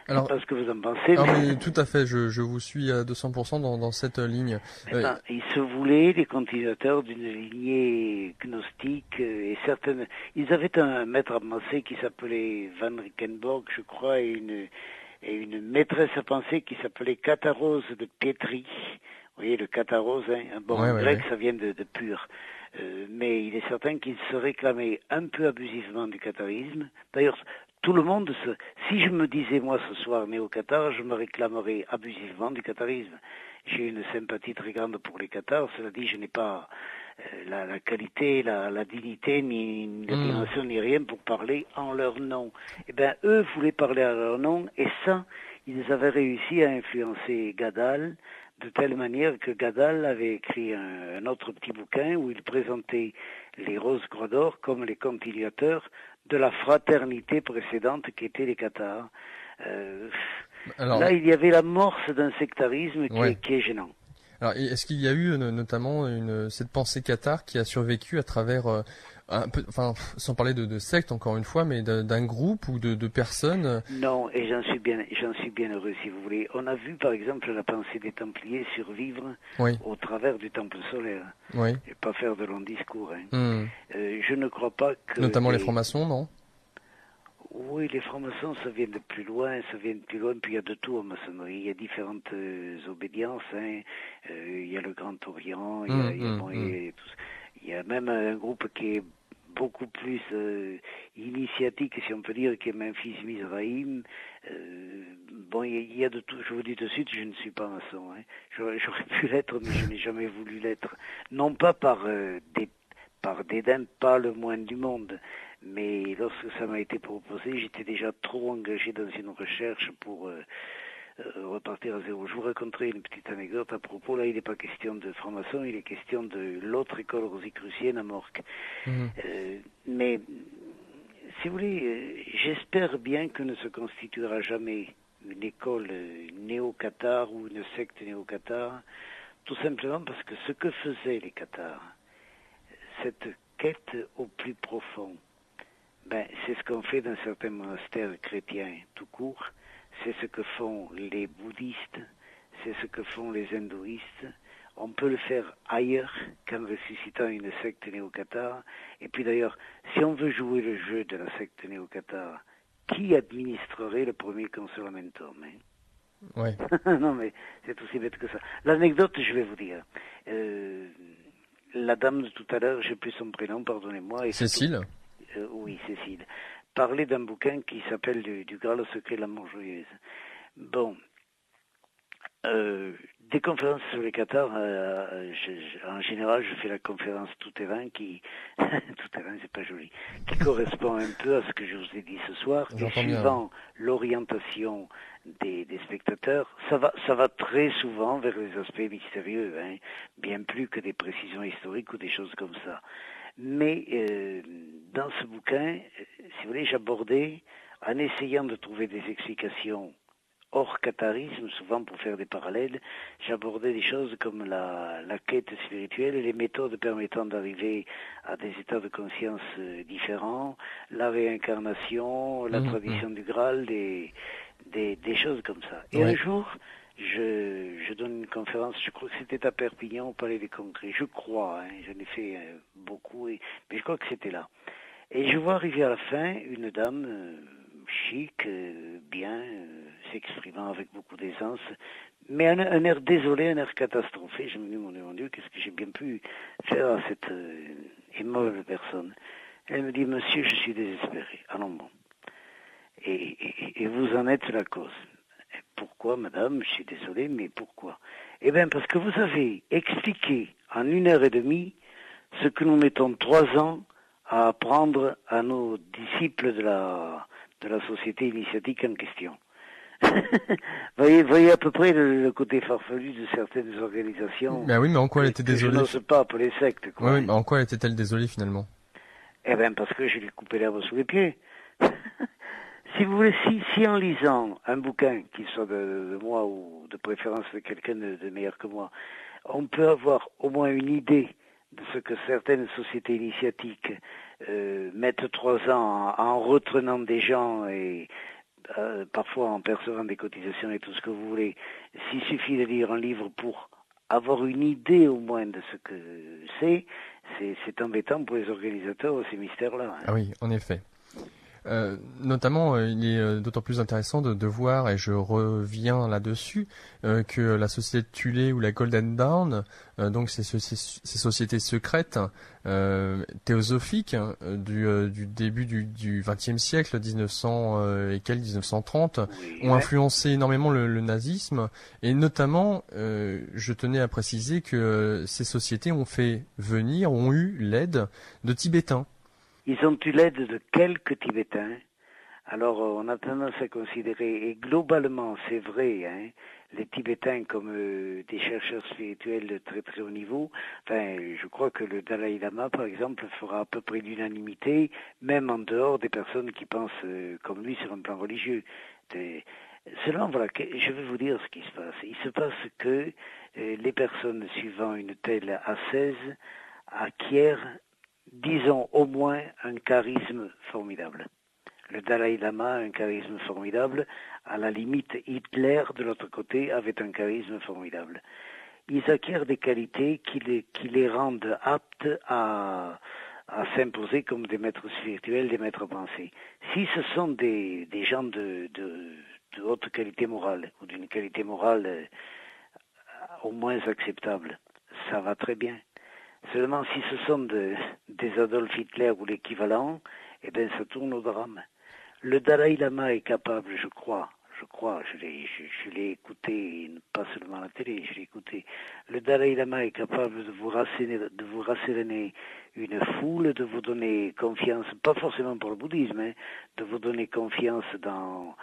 Alors, je sais pas ce que vous en pensez. Mais tout à fait, je vous suis à 200% dans cette ligne. Ils se voulaient les continuateurs d'une lignée gnostique et certaines. Ils avaient un maître à penser qui s'appelait Van Rickenborg, je crois, et une maîtresse à penser qui s'appelait Catharose de Pietri. Vous voyez, le Catharose, en grec, ça vient de pur. Mais il est certain qu'il se réclamait un peu abusivement du catharisme. D'ailleurs, tout le monde, si je me disais moi ce soir né au Qatar, je me réclamerais abusivement du catharisme. J'ai une sympathie très grande pour les Qatars, cela dit, je n'ai pas la qualité, la dignité, ni la dimension, ni rien pour parler en leur nom. Eh bien, eux voulaient parler à leur nom, et ça, ils avaient réussi à influencer Gadal de telle manière que Gadal avait écrit un autre petit bouquin où il présentait les Roses Croix d'Or comme les continuateurs de la fraternité précédente qui était les Cathares. Alors, là, il y avait l'amorce d'un sectarisme qui est gênant. Alors, est-ce qu'il y a eu notamment cette pensée cathare qui a survécu à travers un peu, enfin, sans parler de secte encore une fois, mais d'un groupe ou de personnes? Non, et j'en suis bien heureux si vous voulez. On a vu par exemple la pensée des Templiers survivre au travers du temple solaire. Oui. Et pas faire de longs discours. Je ne crois pas que notamment les francs-maçons, non? Oui, les francs-maçons, ça vient de plus loin, puis il y a de tout en maçonnerie. Il y a différentes obédiences, il y a le Grand Orient, il y a même un groupe qui est beaucoup plus initiatique, si on peut dire, qui est Memphis Mizraïm. Il y a de tout. Je vous dis tout de suite, je ne suis pas maçon. J'aurais pu l'être, mais je n'ai jamais voulu l'être. Non pas par dédain, pas le moins du monde. Mais lorsque ça m'a été proposé, j'étais déjà trop engagé dans une recherche pour repartir à zéro. Je vous raconterai une petite anecdote à propos. Là, il n'est pas question de franc-maçon, il est question de l'autre école rosicrucienne à Morques. Mais, si vous voulez, j'espère bien que ne se constituera jamais une école néo-cathare ou une secte néo-cathare, tout simplement parce que ce que faisaient les cathares, cette quête au plus profond, c'est ce qu'on fait dans certains monastères chrétiens tout court, c'est ce que font les bouddhistes, c'est ce que font les hindouistes. On peut le faire ailleurs qu'en ressuscitant une secte néo-cathare. Et puis d'ailleurs, si on veut jouer le jeu de la secte néo-cathare, qui administrerait le premier consolamentum? Non mais c'est aussi bête que ça. L'anecdote, je vais vous dire. La dame de tout à l'heure, j'ai plus son prénom, pardonnez-moi. Cécile. Oui, Cécile, parlait d'un bouquin qui s'appelle du Graal au secret de l'amour joyeuse. Bon, des conférences sur les cathares, en général, je fais la conférence tout-terrain tout-terrain, c'est pas joli, qui correspond un peu à ce que je vous ai dit ce soir, et suivant l'orientation des spectateurs, ça va très souvent vers les aspects mystérieux, bien plus que des précisions historiques ou des choses comme ça. Mais dans ce bouquin, si vous voulez, j'abordais, en essayant de trouver des explications hors catharisme, souvent pour faire des parallèles, j'abordais des choses comme la quête spirituelle, les méthodes permettant d'arriver à des états de conscience différents, la réincarnation, la tradition du Graal, des choses comme ça. Et un jour, je donne une conférence, je crois que c'était à Perpignan, au Palais des Congrès, je crois, j'en ai fait beaucoup, mais je crois que c'était là. Et je vois arriver à la fin une dame chic, bien, s'exprimant avec beaucoup d'aisance, mais un air désolé, un air catastrophé. Je me dis, mon Dieu, qu'est-ce que j'ai bien pu faire à cette aimable personne? Elle me dit, monsieur, je suis désespéré. Allons bon. Et vous en êtes la cause. Pourquoi, madame? Je suis désolé, mais pourquoi? Eh bien, parce que vous avez expliqué en 1h30 ce que nous mettons 3 ans à apprendre à nos disciples de la société initiatique en question. voyez à peu près le côté farfelu de certaines organisations. Mais oui, mais en quoi elle était désolée? Je n'ose pas appeler secte, quoi. Oui, mais en quoi elle était-elle désolée finalement? Eh bien, parce que je lui ai coupé l'herbe sous les pieds. Si vous voulez, si en lisant un bouquin, qu'il soit de moi ou de préférence de quelqu'un de meilleur que moi, on peut avoir au moins une idée de ce que certaines sociétés initiatiques mettent 3 ans en retenant des gens et parfois en percevant des cotisations et tout ce que vous voulez, s'il suffit de lire un livre pour avoir une idée au moins de ce que c'est embêtant pour les organisateurs de ces mystères-là. Ah oui, en effet. Notamment, il est d'autant plus intéressant de voir, et je reviens là-dessus, que la société de Thulé ou la Golden Dawn, donc ces sociétés secrètes théosophiques du début du XXe siècle, 1930, ont influencé énormément le nazisme, et notamment, je tenais à préciser que ces sociétés ont eu l'aide de Tibétains. Ils ont eu l'aide de quelques Tibétains Alors, on a tendance à considérer, et globalement, c'est vrai, hein, les Tibétains comme des chercheurs spirituels de très très haut niveau. Enfin, je crois que le Dalai Lama, par exemple, fera à peu près l'unanimité, même en dehors des personnes qui pensent comme lui sur un plan religieux. Seulement, voilà, je vais vous dire ce qui se passe. Il se passe que les personnes suivant une telle ascèse acquièrent, disons, au moins un charisme formidable. Le Dalai Lama a un charisme formidable. À la limite, Hitler, de l'autre côté, avait un charisme formidable. Ils acquièrent des qualités qui les rendent aptes à s'imposer comme des maîtres spirituels, des maîtres pensés. Si ce sont des gens de haute qualité morale, ou d'une qualité morale au moins acceptable, ça va très bien. Seulement, si ce sont des Adolf Hitler ou l'équivalent, eh bien, ça tourne au drame. Le Dalai Lama est capable, je crois, je l'ai écouté, pas seulement à la télé, je l'ai écouté. Le Dalai Lama est capable de vous rasséréner une foule, de vous donner confiance, pas forcément pour le bouddhisme, hein, de vous donner confiance dans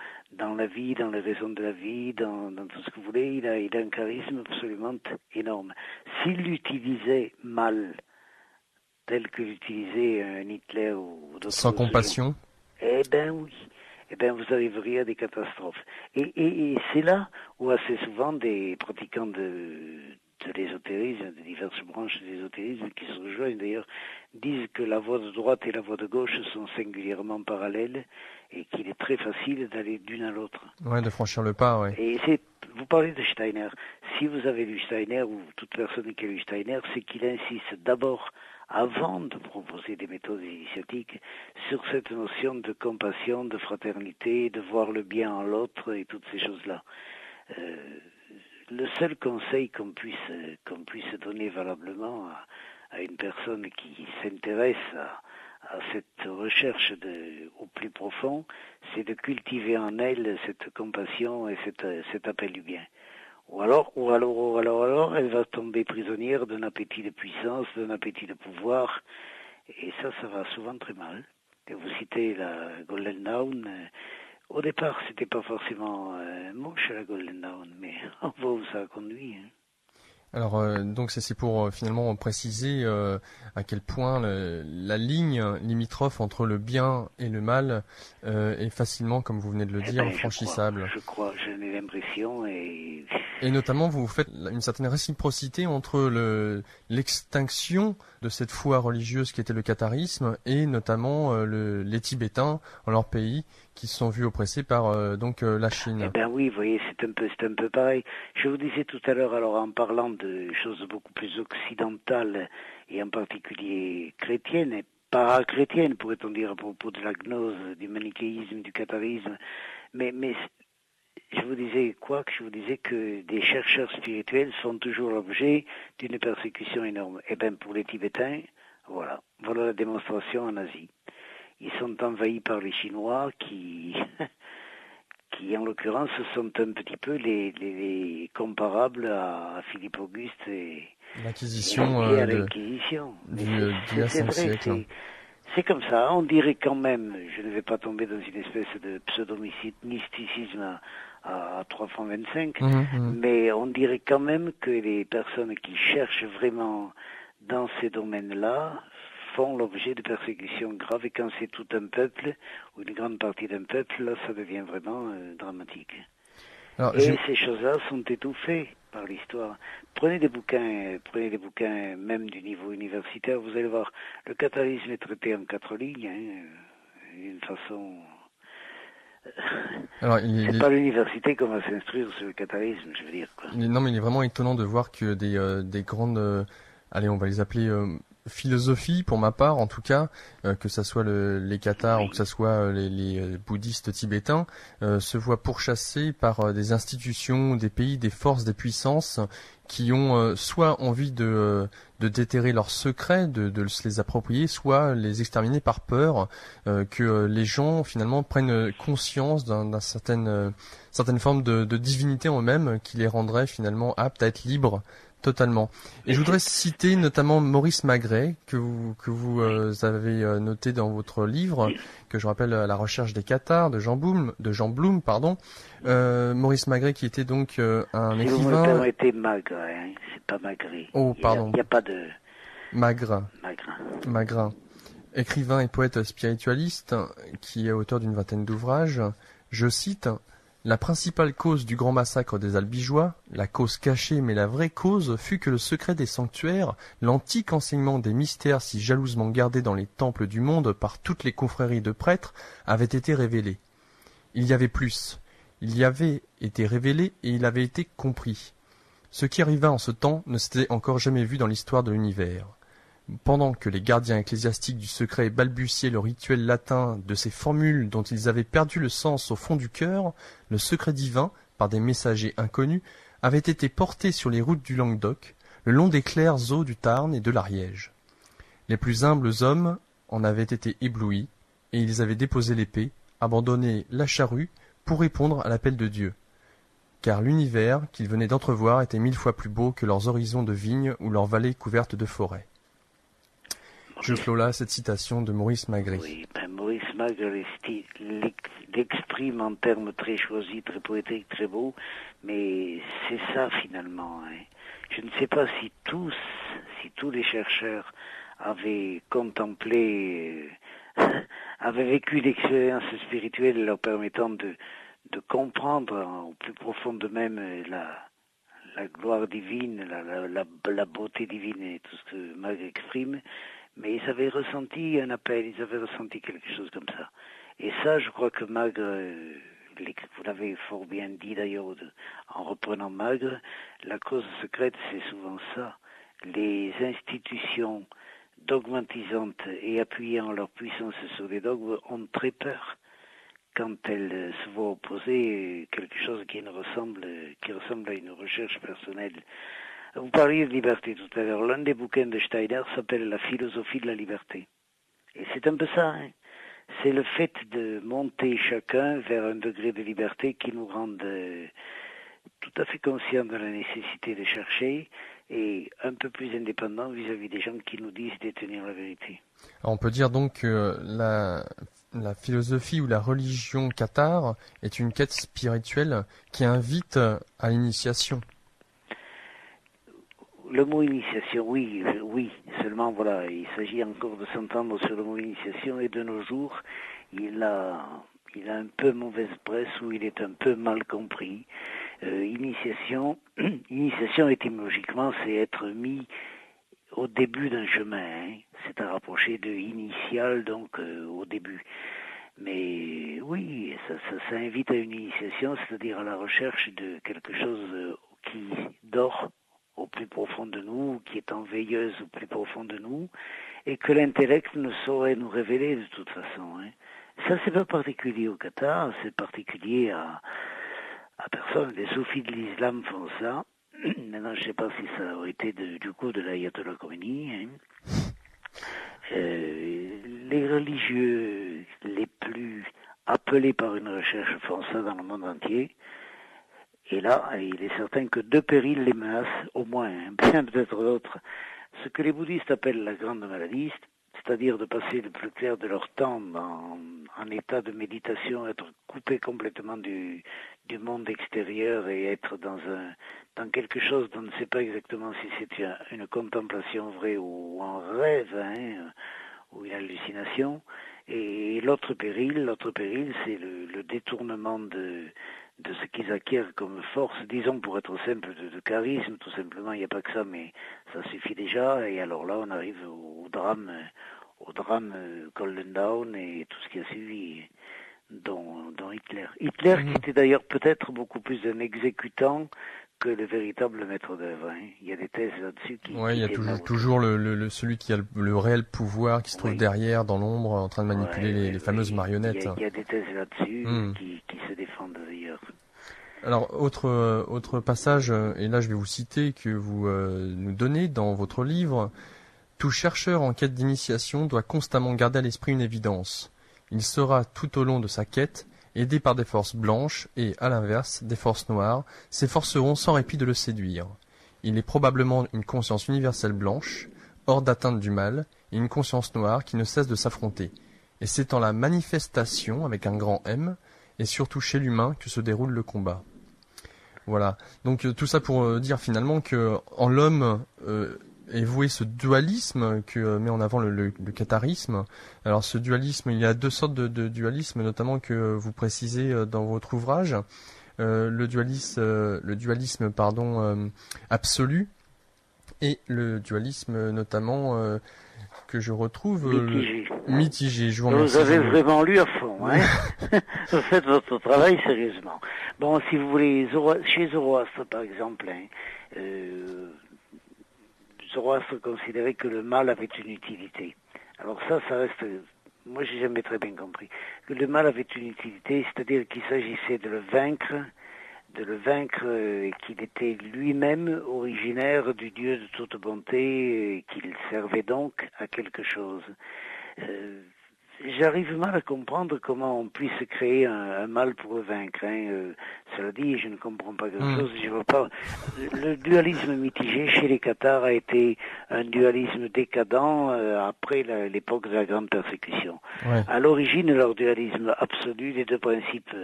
la vie, dans les raisons de la vie, dans tout ce que vous voulez. Il a un charisme absolument énorme. S'il l'utilisait mal, tel que l'utilisait un Hitler ou d'autres... Sans compassion. Eh ben oui. Eh bien, vous arriveriez à des catastrophes. Et c'est là où assez souvent des pratiquants de l'ésotérisme, de diverses branches de l'ésotérisme qui se rejoignent d'ailleurs, disent que la voie de droite et la voie de gauche sont singulièrement parallèles et qu'il est très facile d'aller d'une à l'autre. Ouais, de franchir le pas, ouais. Et vous parlez de Steiner. Si vous avez lu Steiner, ou toute personne qui a lu Steiner, c'est qu'il insiste d'abord, avant de proposer des méthodes initiatiques, sur cette notion de compassion, de fraternité, de voir le bien en l'autre et toutes ces choses-là. Le seul conseil qu'on puisse donner valablement à une personne qui s'intéresse à cette recherche au plus profond, c'est de cultiver en elle cette compassion et cet appel du bien. Ou alors, elle va tomber prisonnière d'un appétit de puissance, d'un appétit de pouvoir, et ça va souvent très mal. Et vous citez la Golden Dawn. Au départ, c'était pas forcément moche la Golden Dawn, mais on voit où ça a conduit. Hein. Alors donc c'est pour finalement préciser à quel point la ligne limitrophe entre le bien et le mal est facilement, comme vous venez de le dire, franchissable. Je crois, j'en ai l'impression Et notamment, vous faites une certaine réciprocité entre l'extinction de cette foi religieuse qui était le catharisme et notamment les Tibétains en leur pays qui se sont vus oppressés par la Chine. Eh bien oui, vous voyez, c'est un peu pareil. Je vous disais tout à l'heure, alors en parlant de choses beaucoup plus occidentales et en particulier chrétiennes, et para-chrétiennes pourrait-on dire à propos de la gnose, du manichéisme, du catharisme, mais je vous disais que des chercheurs spirituels sont toujours l'objet d'une persécution énorme. Eh bien, pour les Tibétains, voilà la démonstration en Asie. Ils sont envahis par les Chinois qui en l'occurrence sont un petit peu les comparables à Philippe Auguste et l'Inquisition à l'Inquisition. du XIe siècle. C'est comme ça, on dirait quand même, je ne vais pas tomber dans une espèce de pseudo-mysticisme à 3 francs 25, mais on dirait quand même que les personnes qui cherchent vraiment dans ces domaines-là font l'objet de persécutions graves, et quand c'est tout un peuple, ou une grande partie d'un peuple, là ça devient vraiment dramatique. Alors, ces choses-là sont étouffées par l'histoire. Prenez des bouquins même du niveau universitaire, vous allez voir, le catharisme est traité en 4 lignes, d'une façon... Alors, c'est pas l'université qu'on va s'instruire sur le catharisme, je veux dire. Quoi. Non, mais il est vraiment étonnant de voir que des grandes, on va les appeler philosophie, pour ma part en tout cas, que ça soit les cathars ou que ça soit les bouddhistes tibétains, se voient pourchassés par des institutions, des pays, des forces, des puissances qui ont soit envie de déterrer leurs secrets, de se les approprier, soit les exterminer par peur que les gens finalement prennent conscience d'une certaine forme de divinité en eux-mêmes qui les rendrait finalement aptes à être libres Totalement. Et je voudrais citer notamment Maurice Magret, que vous avez noté dans votre livre, que je rappelle La recherche des cathares, de Jean Blum, Maurice Magret qui était donc un si écrivain... Si vous me permettez, Magret, hein, c'est pas Magret. Oh, pardon. Il n'y a pas de... Magrin. Écrivain et poète spiritualiste, qui est auteur d'une vingtaine d'ouvrages. Je cite... La principale cause du grand massacre des Albigeois, la cause cachée mais la vraie cause, fut que le secret des sanctuaires, l'antique enseignement des mystères si jalousement gardés dans les temples du monde par toutes les confréries de prêtres, avait été révélé. Il y avait plus. Il y avait été révélé et il avait été compris. Ce qui arriva en ce temps ne s'était encore jamais vu dans l'histoire de l'univers. Pendant que les gardiens ecclésiastiques du secret balbutiaient le rituel latin de ces formules dont ils avaient perdu le sens au fond du cœur, le secret divin, par des messagers inconnus, avait été porté sur les routes du Languedoc, le long des claires eaux du Tarn et de l'Ariège. Les plus humbles hommes en avaient été éblouis, et ils avaient déposé l'épée, abandonné la charrue, pour répondre à l'appel de Dieu. Car l'univers qu'ils venaient d'entrevoir était 1000 fois plus beau que leurs horizons de vignes ou leurs vallées couvertes de forêts. Je clôt là cette citation de Maurice Magret. Oui, Maurice Magret l'exprime en termes très choisis, très poétiques, très beaux, mais c'est ça finalement. Hein. Je ne sais pas si tous les chercheurs avaient contemplé, avaient vécu l'expérience spirituelle leur permettant de comprendre au plus profond d'eux-mêmes la gloire divine, la beauté divine et tout ce que Magret exprime. Mais ils avaient ressenti un appel, ils avaient ressenti quelque chose comme ça. Et ça, je crois que Magre, vous l'avez fort bien dit d'ailleurs en reprenant Magre, la cause secrète, c'est souvent ça. Les institutions dogmatisantes et appuyant leur puissance sur les dogmes ont très peur quand elles se voient opposer quelque chose qui ressemble à une recherche personnelle. Vous parliez de liberté tout à l'heure. L'un des bouquins de Steiner s'appelle « La philosophie de la liberté ». Et c'est un peu ça. Hein. C'est le fait de monter chacun vers un degré de liberté qui nous rende tout à fait conscients de la nécessité de chercher et un peu plus indépendants vis-à-vis des gens qui nous disent détenir la vérité. Alors on peut dire donc que la philosophie ou la religion cathare est une quête spirituelle qui invite à l'initiation. Le mot initiation, oui, seulement voilà, il s'agit encore de s'entendre sur le mot initiation et de nos jours, il a un peu mauvaise presse ou il est un peu mal compris. Initiation étymologiquement, c'est être mis au début d'un chemin, hein. C'est à rapprocher de initial, donc au début. Mais oui, ça invite à une initiation, c'est-à-dire à la recherche de quelque chose qui dort au plus profond de nous, qui est en veilleuse au plus profond de nous, et que l'intellect ne saurait nous révéler de toute façon. Hein. Ça, c'est pas particulier au Qatar, c'est particulier à personne. Les soufis de l'islam font ça. Maintenant, je ne sais pas si ça aurait été du coup de l'ayatollah Khomeini. Hein. Les religieux les plus appelés par une recherche font ça dans le monde entier. Et là, il est certain que deux périls les menacent, au moins, hein, bien peut-être d'autres. Ce que les bouddhistes appellent la grande maladie, c'est-à-dire de passer le plus clair de leur temps en état de méditation, être coupé complètement du monde extérieur et être dans quelque chose dont on ne sait pas exactement si c'est une contemplation vraie ou un rêve, hein, ou une hallucination. Et l'autre péril, c'est le détournement de ce qu'ils acquièrent comme force, disons pour être simple, de charisme, tout simplement, il n'y a pas que ça, mais ça suffit déjà, et alors là on arrive au drame Golden Dawn et tout ce qui a suivi, dont Hitler. Hitler qui était d'ailleurs peut-être beaucoup plus un exécutant que le véritable maître d'œuvre. Hein. Il y a des thèses là-dessus qui... Oui, il y a toujours celui qui a le réel pouvoir, qui se trouve derrière, dans l'ombre, en train de manipuler les fameuses marionnettes. Il y a des thèses là-dessus qui se défendent d'ailleurs. Alors, autre passage, et là je vais vous citer, que vous nous donnez dans votre livre. Tout chercheur en quête d'initiation doit constamment garder à l'esprit une évidence. Il sera tout au long de sa quête aidé par des forces blanches et, à l'inverse, des forces noires, s'efforceront sans répit de le séduire. il est probablement une conscience universelle blanche, hors d'atteinte du mal, et une conscience noire qui ne cesse de s'affronter. Et c'est en la manifestation, avec un grand M, et surtout chez l'humain, que se déroule le combat. Voilà. Donc tout ça pour dire finalement que en l'homme est voué ce dualisme que met en avant le catharisme. Alors ce dualisme, il y a deux sortes de dualisme, notamment que vous précisez dans votre ouvrage. Le dualisme absolu et le dualisme notamment que je retrouve mitigé. Je vous remercie. Vous avez vraiment lu à fond, hein. Vous faites votre travail sérieusement. Bon, si vous voulez, chez Zoroastre par exemple, hein, Zoroastre considérait que le mal avait une utilité. Alors ça reste, moi j'ai jamais très bien compris, que le mal avait une utilité, c'est-à-dire qu'il s'agissait de le vaincre et qu'il était lui-même originaire du Dieu de toute bonté et qu'il servait donc à quelque chose. J'arrive mal à comprendre comment on puisse créer un mal pour le vaincre. Cela dit, je ne comprends pas grand-chose. Je vois pas. Le dualisme mitigé chez les cathares a été un dualisme décadent après l'époque de la grande persécution. Ouais. À l'origine, leur dualisme absolu, les deux principes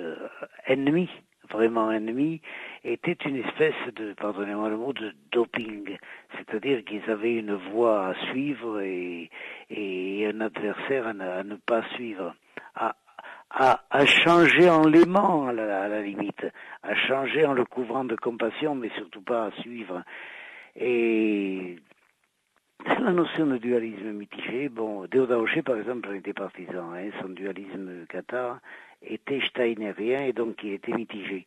ennemis, vraiment ennemis, était une espèce de, pardonnez-moi le mot, de doping. C'est-à-dire qu'ils avaient une voie à suivre et un adversaire à ne pas suivre. À changer en l'aimant, à la limite. À changer en le couvrant de compassion, mais surtout pas à suivre. Et c'est la notion de dualisme mitigé. Bon, Déodat Rocher, par exemple, en était partisan. Son dualisme cathare était steinérien et donc il était mitigé.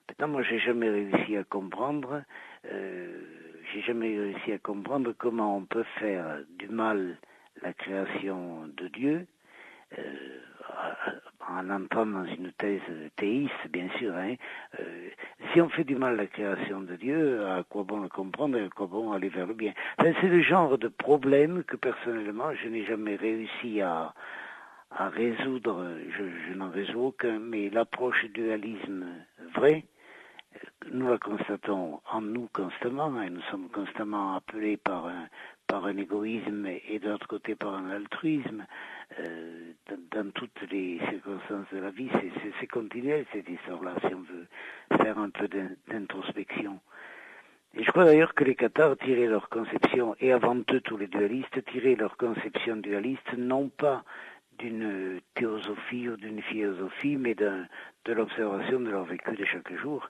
Maintenant, moi, j'ai jamais réussi à comprendre comment on peut faire du mal la création de Dieu, en entrant dans une thèse théiste, bien sûr. Si on fait du mal la création de Dieu, à quoi bon le comprendre et à quoi bon aller vers le bien? Enfin, c'est le genre de problème que personnellement, je n'ai jamais réussi à résoudre. Je n'en résous aucun, mais l'approche dualisme vrai, nous la constatons en nous constamment, et nous sommes constamment appelés par un égoïsme et de l'autre côté par un altruisme. Dans toutes les circonstances de la vie, c'est continuel cette histoire-là, si on veut faire un peu d'introspection. Et je crois d'ailleurs que les cathares tiraient leur conception, et avant eux tous les dualistes, tiraient leur conception dualiste, non pas d'une théosophie ou d'une philosophie, mais de l'observation de leur vécu de chaque jour.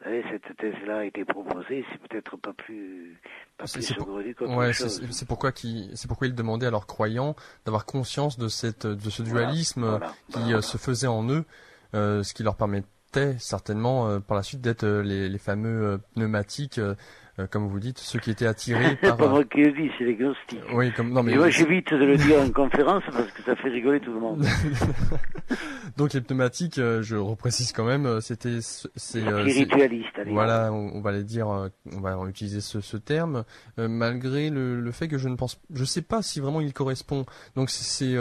Cette thèse-là a été proposée, c'est peut-être pas plus saugrenu qu'autre chose. C'est pourquoi ils demandaient à leurs croyants d'avoir conscience de ce dualisme qui se faisait en eux, ce qui leur permettait certainement par la suite d'être les fameux pneumatiques, comme vous dites, ceux qui étaient attirés par... Pas moi qui le dis, c'est les gnostiques. Oui, non, mais... moi j'évite de le dire en conférence parce que ça fait rigoler tout le monde. Donc les pneumatiques, je reprécise quand même, c'était... spiritualiste, allez. Voilà, on va les dire, on va utiliser ce terme, malgré le fait que je sais pas si vraiment il correspond. Donc ces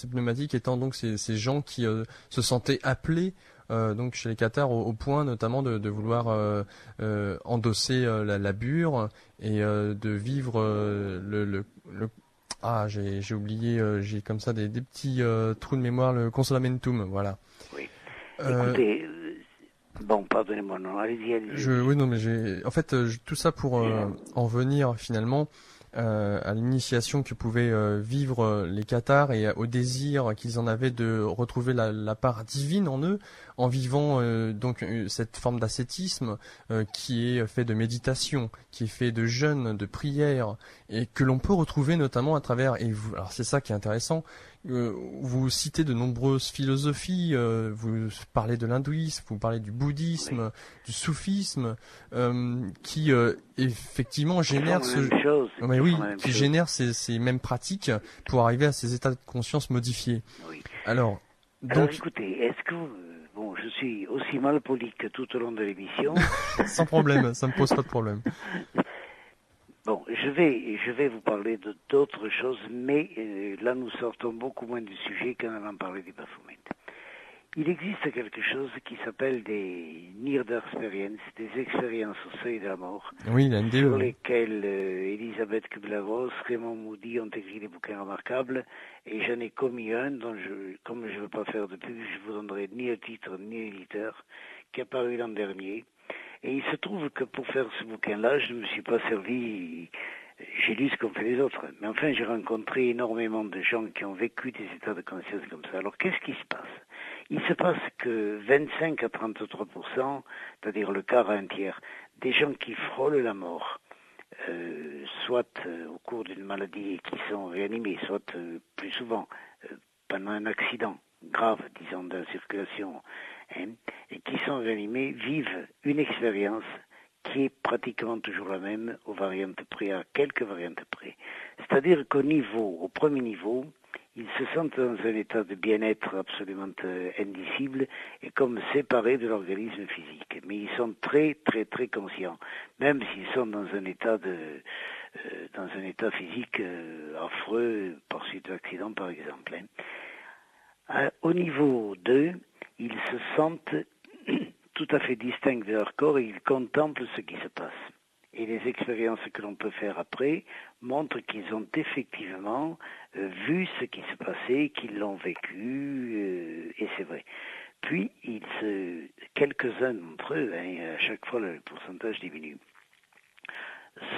pneumatiques étant donc ces gens qui se sentaient appelés donc chez les cathares au point notamment de vouloir endosser la bure et de vivre j'ai oublié, j'ai comme ça des petits trous de mémoire, le consolamentum, voilà. Oui. Écoutez, bon, pardonnez-moi, non, allez-y. Oui, non, mais en fait, tout ça pour en venir finalement à l'initiation que pouvaient vivre les cathares et au désir qu'ils en avaient de retrouver la part divine en eux, en vivant donc cette forme d'ascétisme qui est fait de méditation, qui est fait de jeûne, de prière, et que l'on peut retrouver notamment à travers, alors c'est ça qui est intéressant, vous citez de nombreuses philosophies, vous parlez de l'hindouisme, vous parlez du bouddhisme, oui, du soufisme, qui effectivement génèrent génèrent ces mêmes pratiques pour arriver à ces états de conscience modifiés. Oui. Alors écoutez, est-ce que je suis aussi mal poli que tout au long de l'émission. Sans problème, ça me pose pas de problème. Bon, je vais vous parler d'autres choses, mais là nous sortons beaucoup moins du sujet qu'en allant parler du Baphomet. Il existe quelque chose qui s'appelle des Near Death Experience, des expériences au seuil de la mort, Oui, la NDE. sur lesquelles Elisabeth Kubler-Ross, Raymond Moody ont écrit des bouquins remarquables, et j'en ai commis un dont comme je ne veux pas faire de pub, je vous donnerai ni le titre ni l'éditeur, qui est paru l'an dernier. Et il se trouve que pour faire ce bouquin-là, je ne me suis pas servi, j'ai lu ce qu'ont fait les autres, mais enfin j'ai rencontré énormément de gens qui ont vécu des états de conscience comme ça. Alors qu'est-ce qui se passe? Il se passe que 25 à 33%, c'est-à-dire le quart à un tiers, des gens qui frôlent la mort, soit au cours d'une maladie et qui sont réanimés, soit plus souvent pendant un accident grave, disons, de la circulation, et qui sont réanimés, vivent une expérience qui est pratiquement toujours la même aux variantes près, à quelques variantes près. C'est-à-dire au premier niveau, ils se sentent dans un état de bien-être absolument indicible et comme séparés de l'organisme physique. Mais ils sont très, très, très conscients, même s'ils sont dans un état physique affreux par suite d'accident, par exemple. Au niveau 2, ils se sentent tout à fait distincts de leur corps et ils contemplent ce qui se passe. Et les expériences que l'on peut faire après montrent qu'ils ont effectivement vu ce qui se passait, qu'ils l'ont vécu, et c'est vrai. Puis, quelques-uns d'entre eux, à chaque fois le pourcentage diminue,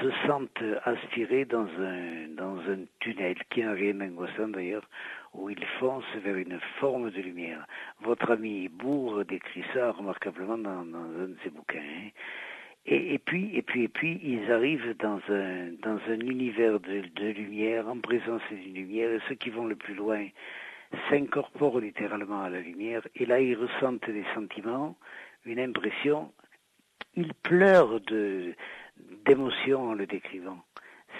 se sentent aspirés dans un tunnel qui n'a rien d'angoissant d'ailleurs, où ils foncent vers une forme de lumière. Votre ami Bourg décrit ça remarquablement dans un de ses bouquins. Et puis, ils arrivent dans un univers de lumière, en présence d'une lumière, et ceux qui vont le plus loin s'incorporent littéralement à la lumière, et là ils ressentent des sentiments, une impression, ils pleurent d'émotion en le décrivant.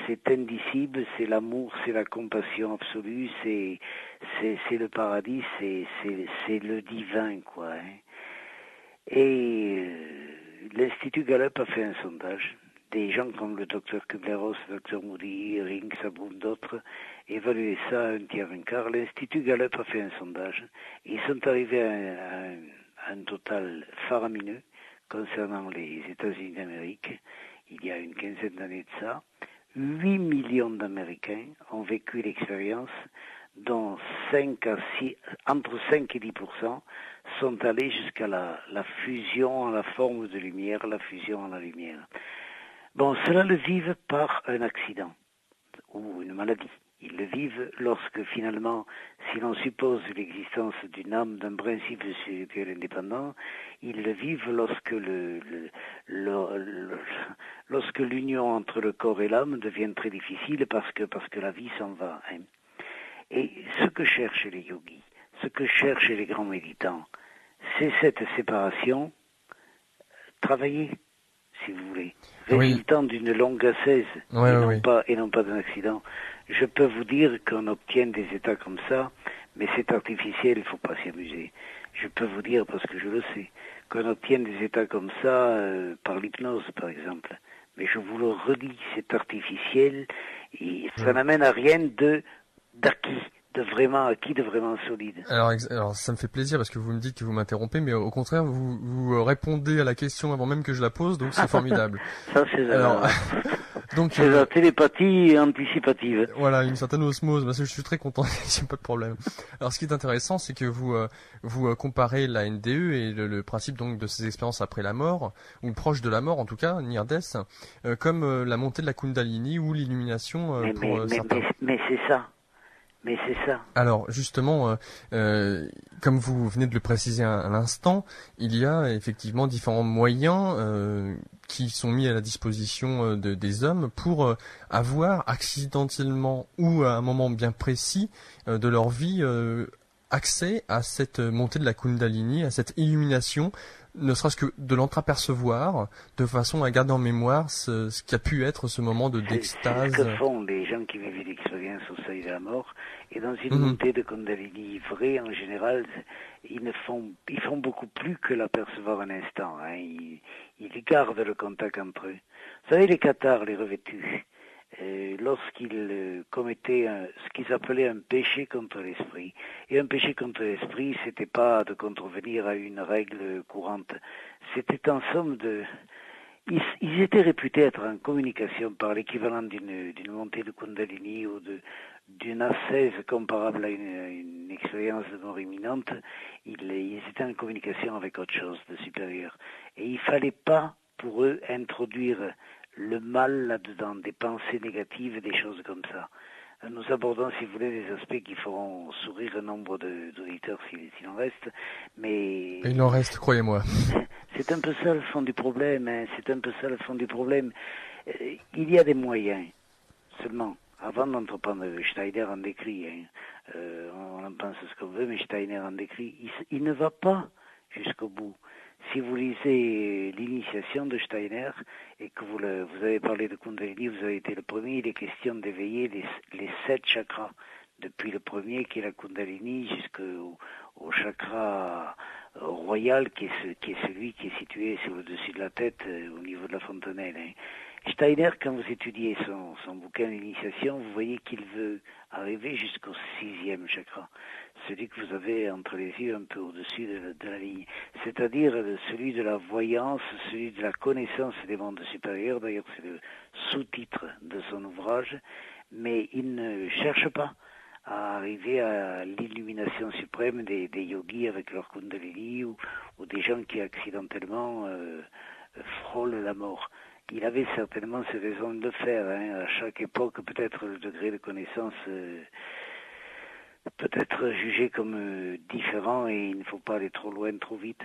C'est indicible, c'est l'amour, c'est la compassion absolue, c'est le paradis, c'est le divin, quoi. Et l'Institut Gallup a fait un sondage. Des gens comme le docteur Kubler-Ross, le docteur Moody, Ring, Saboun, d'autres, évaluaient ça à un tiers, un quart. L'Institut Gallup a fait un sondage. Ils sont arrivés à un total faramineux concernant les États-Unis d'Amérique, il y a une quinzaine d'années de ça. 8 millions d'Américains ont vécu l'expérience, dont entre 5 et 10% sont allés jusqu'à la fusion en la forme de lumière, la fusion en la lumière. Bon, cela le vivent par un accident ou une maladie. Ils le vivent lorsque finalement, si l'on suppose l'existence d'une âme, d'un principe spirituel indépendant, ils le vivent lorsque lorsque l'union entre le corps et l'âme devient très difficile parce que la vie s'en va. Et ce que cherchent les yogis, ce que cherchent les grands méditants, c'est cette séparation travaillée, si vous voulez, résultant d'une longue ascèse et non pas d'un accident. Je peux vous dire qu'on obtient des états comme ça, mais c'est artificiel, il ne faut pas s'y amuser. Je peux vous dire, parce que je le sais, qu'on obtient des états comme ça par l'hypnose, par exemple. Mais je vous le redis, c'est artificiel et ça n'amène à rien d'acquis. De vraiment solide. Alors ça me fait plaisir parce que vous me dites que vous m'interrompez, mais au contraire vous répondez à la question avant même que je la pose, donc c'est formidable. Ça c'est donc c'est la télépathie anticipative. Voilà, une certaine osmose. Parce que je suis très content, j'ai pas de problème. Alors ce qui est intéressant, c'est que vous comparez la NDE et le principe donc de ces expériences après la mort ou proche de la mort en tout cas, Near Death, comme la montée de la Kundalini ou l'illumination certains. Mais c'est ça. Mais c'est ça. Alors justement, comme vous venez de le préciser à l'instant, il y a effectivement différents moyens qui sont mis à la disposition des hommes pour avoir accidentellement ou à un moment bien précis de leur vie accès à cette montée de la Kundalini, à cette illumination, ne serait-ce que de l'entreapercevoir, de façon à garder en mémoire ce qui a pu être ce moment d'extase. C'est ce que font les gens qui vivent l'expérience au seuil de la mort. Et dans une montée de Kundalini vraie, en général, ils font beaucoup plus que l'apercevoir un instant. Ils gardent le contact entre eux. Vous savez, les cathares, les revêtus, lorsqu'il commettait ce qu'ils appelaient un péché contre l'esprit. Et un péché contre l'esprit, c'était pas de contrevenir à une règle courante. C'était en somme ils étaient réputés être en communication par l'équivalent d'une montée de Kundalini ou d'une ascèse comparable à une expérience de mort imminente. Ils étaient en communication avec autre chose de supérieur. Et il fallait pas, pour eux, introduire le mal là-dedans, des pensées négatives, des choses comme ça. Nous abordons, si vous voulez, des aspects qui feront sourire un nombre d'auditeurs s'il en reste, mais... Il en reste, croyez-moi. C'est un peu ça le fond du problème, hein. C'est un peu ça le fond du problème. Il y a des moyens, seulement. Avant d'entreprendre, Steiner en décrit, hein. On en pense ce qu'on veut, mais Steiner en décrit. Il ne va pas jusqu'au bout. Si vous lisez l'initiation de Steiner et que vous avez parlé de Kundalini, vous avez été le premier, il est question d'éveiller les 7 chakras. Depuis le premier qui est la Kundalini jusqu'au chakra royal qui est celui qui est situé sur le dessus de la tête au niveau de la fontanelle. Hein. Steiner, quand vous étudiez son bouquin d'initiation, vous voyez qu'il veut arriver jusqu'au 6e chakra, celui que vous avez entre les yeux un peu au-dessus de la ligne, c'est-à-dire celui de la voyance, celui de la connaissance des mondes supérieurs. D'ailleurs, c'est le sous-titre de son ouvrage, mais il ne cherche pas à arriver à l'illumination suprême des yogis avec leur kundalini ou des gens qui accidentellement frôlent la mort. Il avait certainement ses raisons de le faire. Hein. À chaque époque, peut-être le degré de connaissance peut être jugé comme différent et il ne faut pas aller trop loin, trop vite.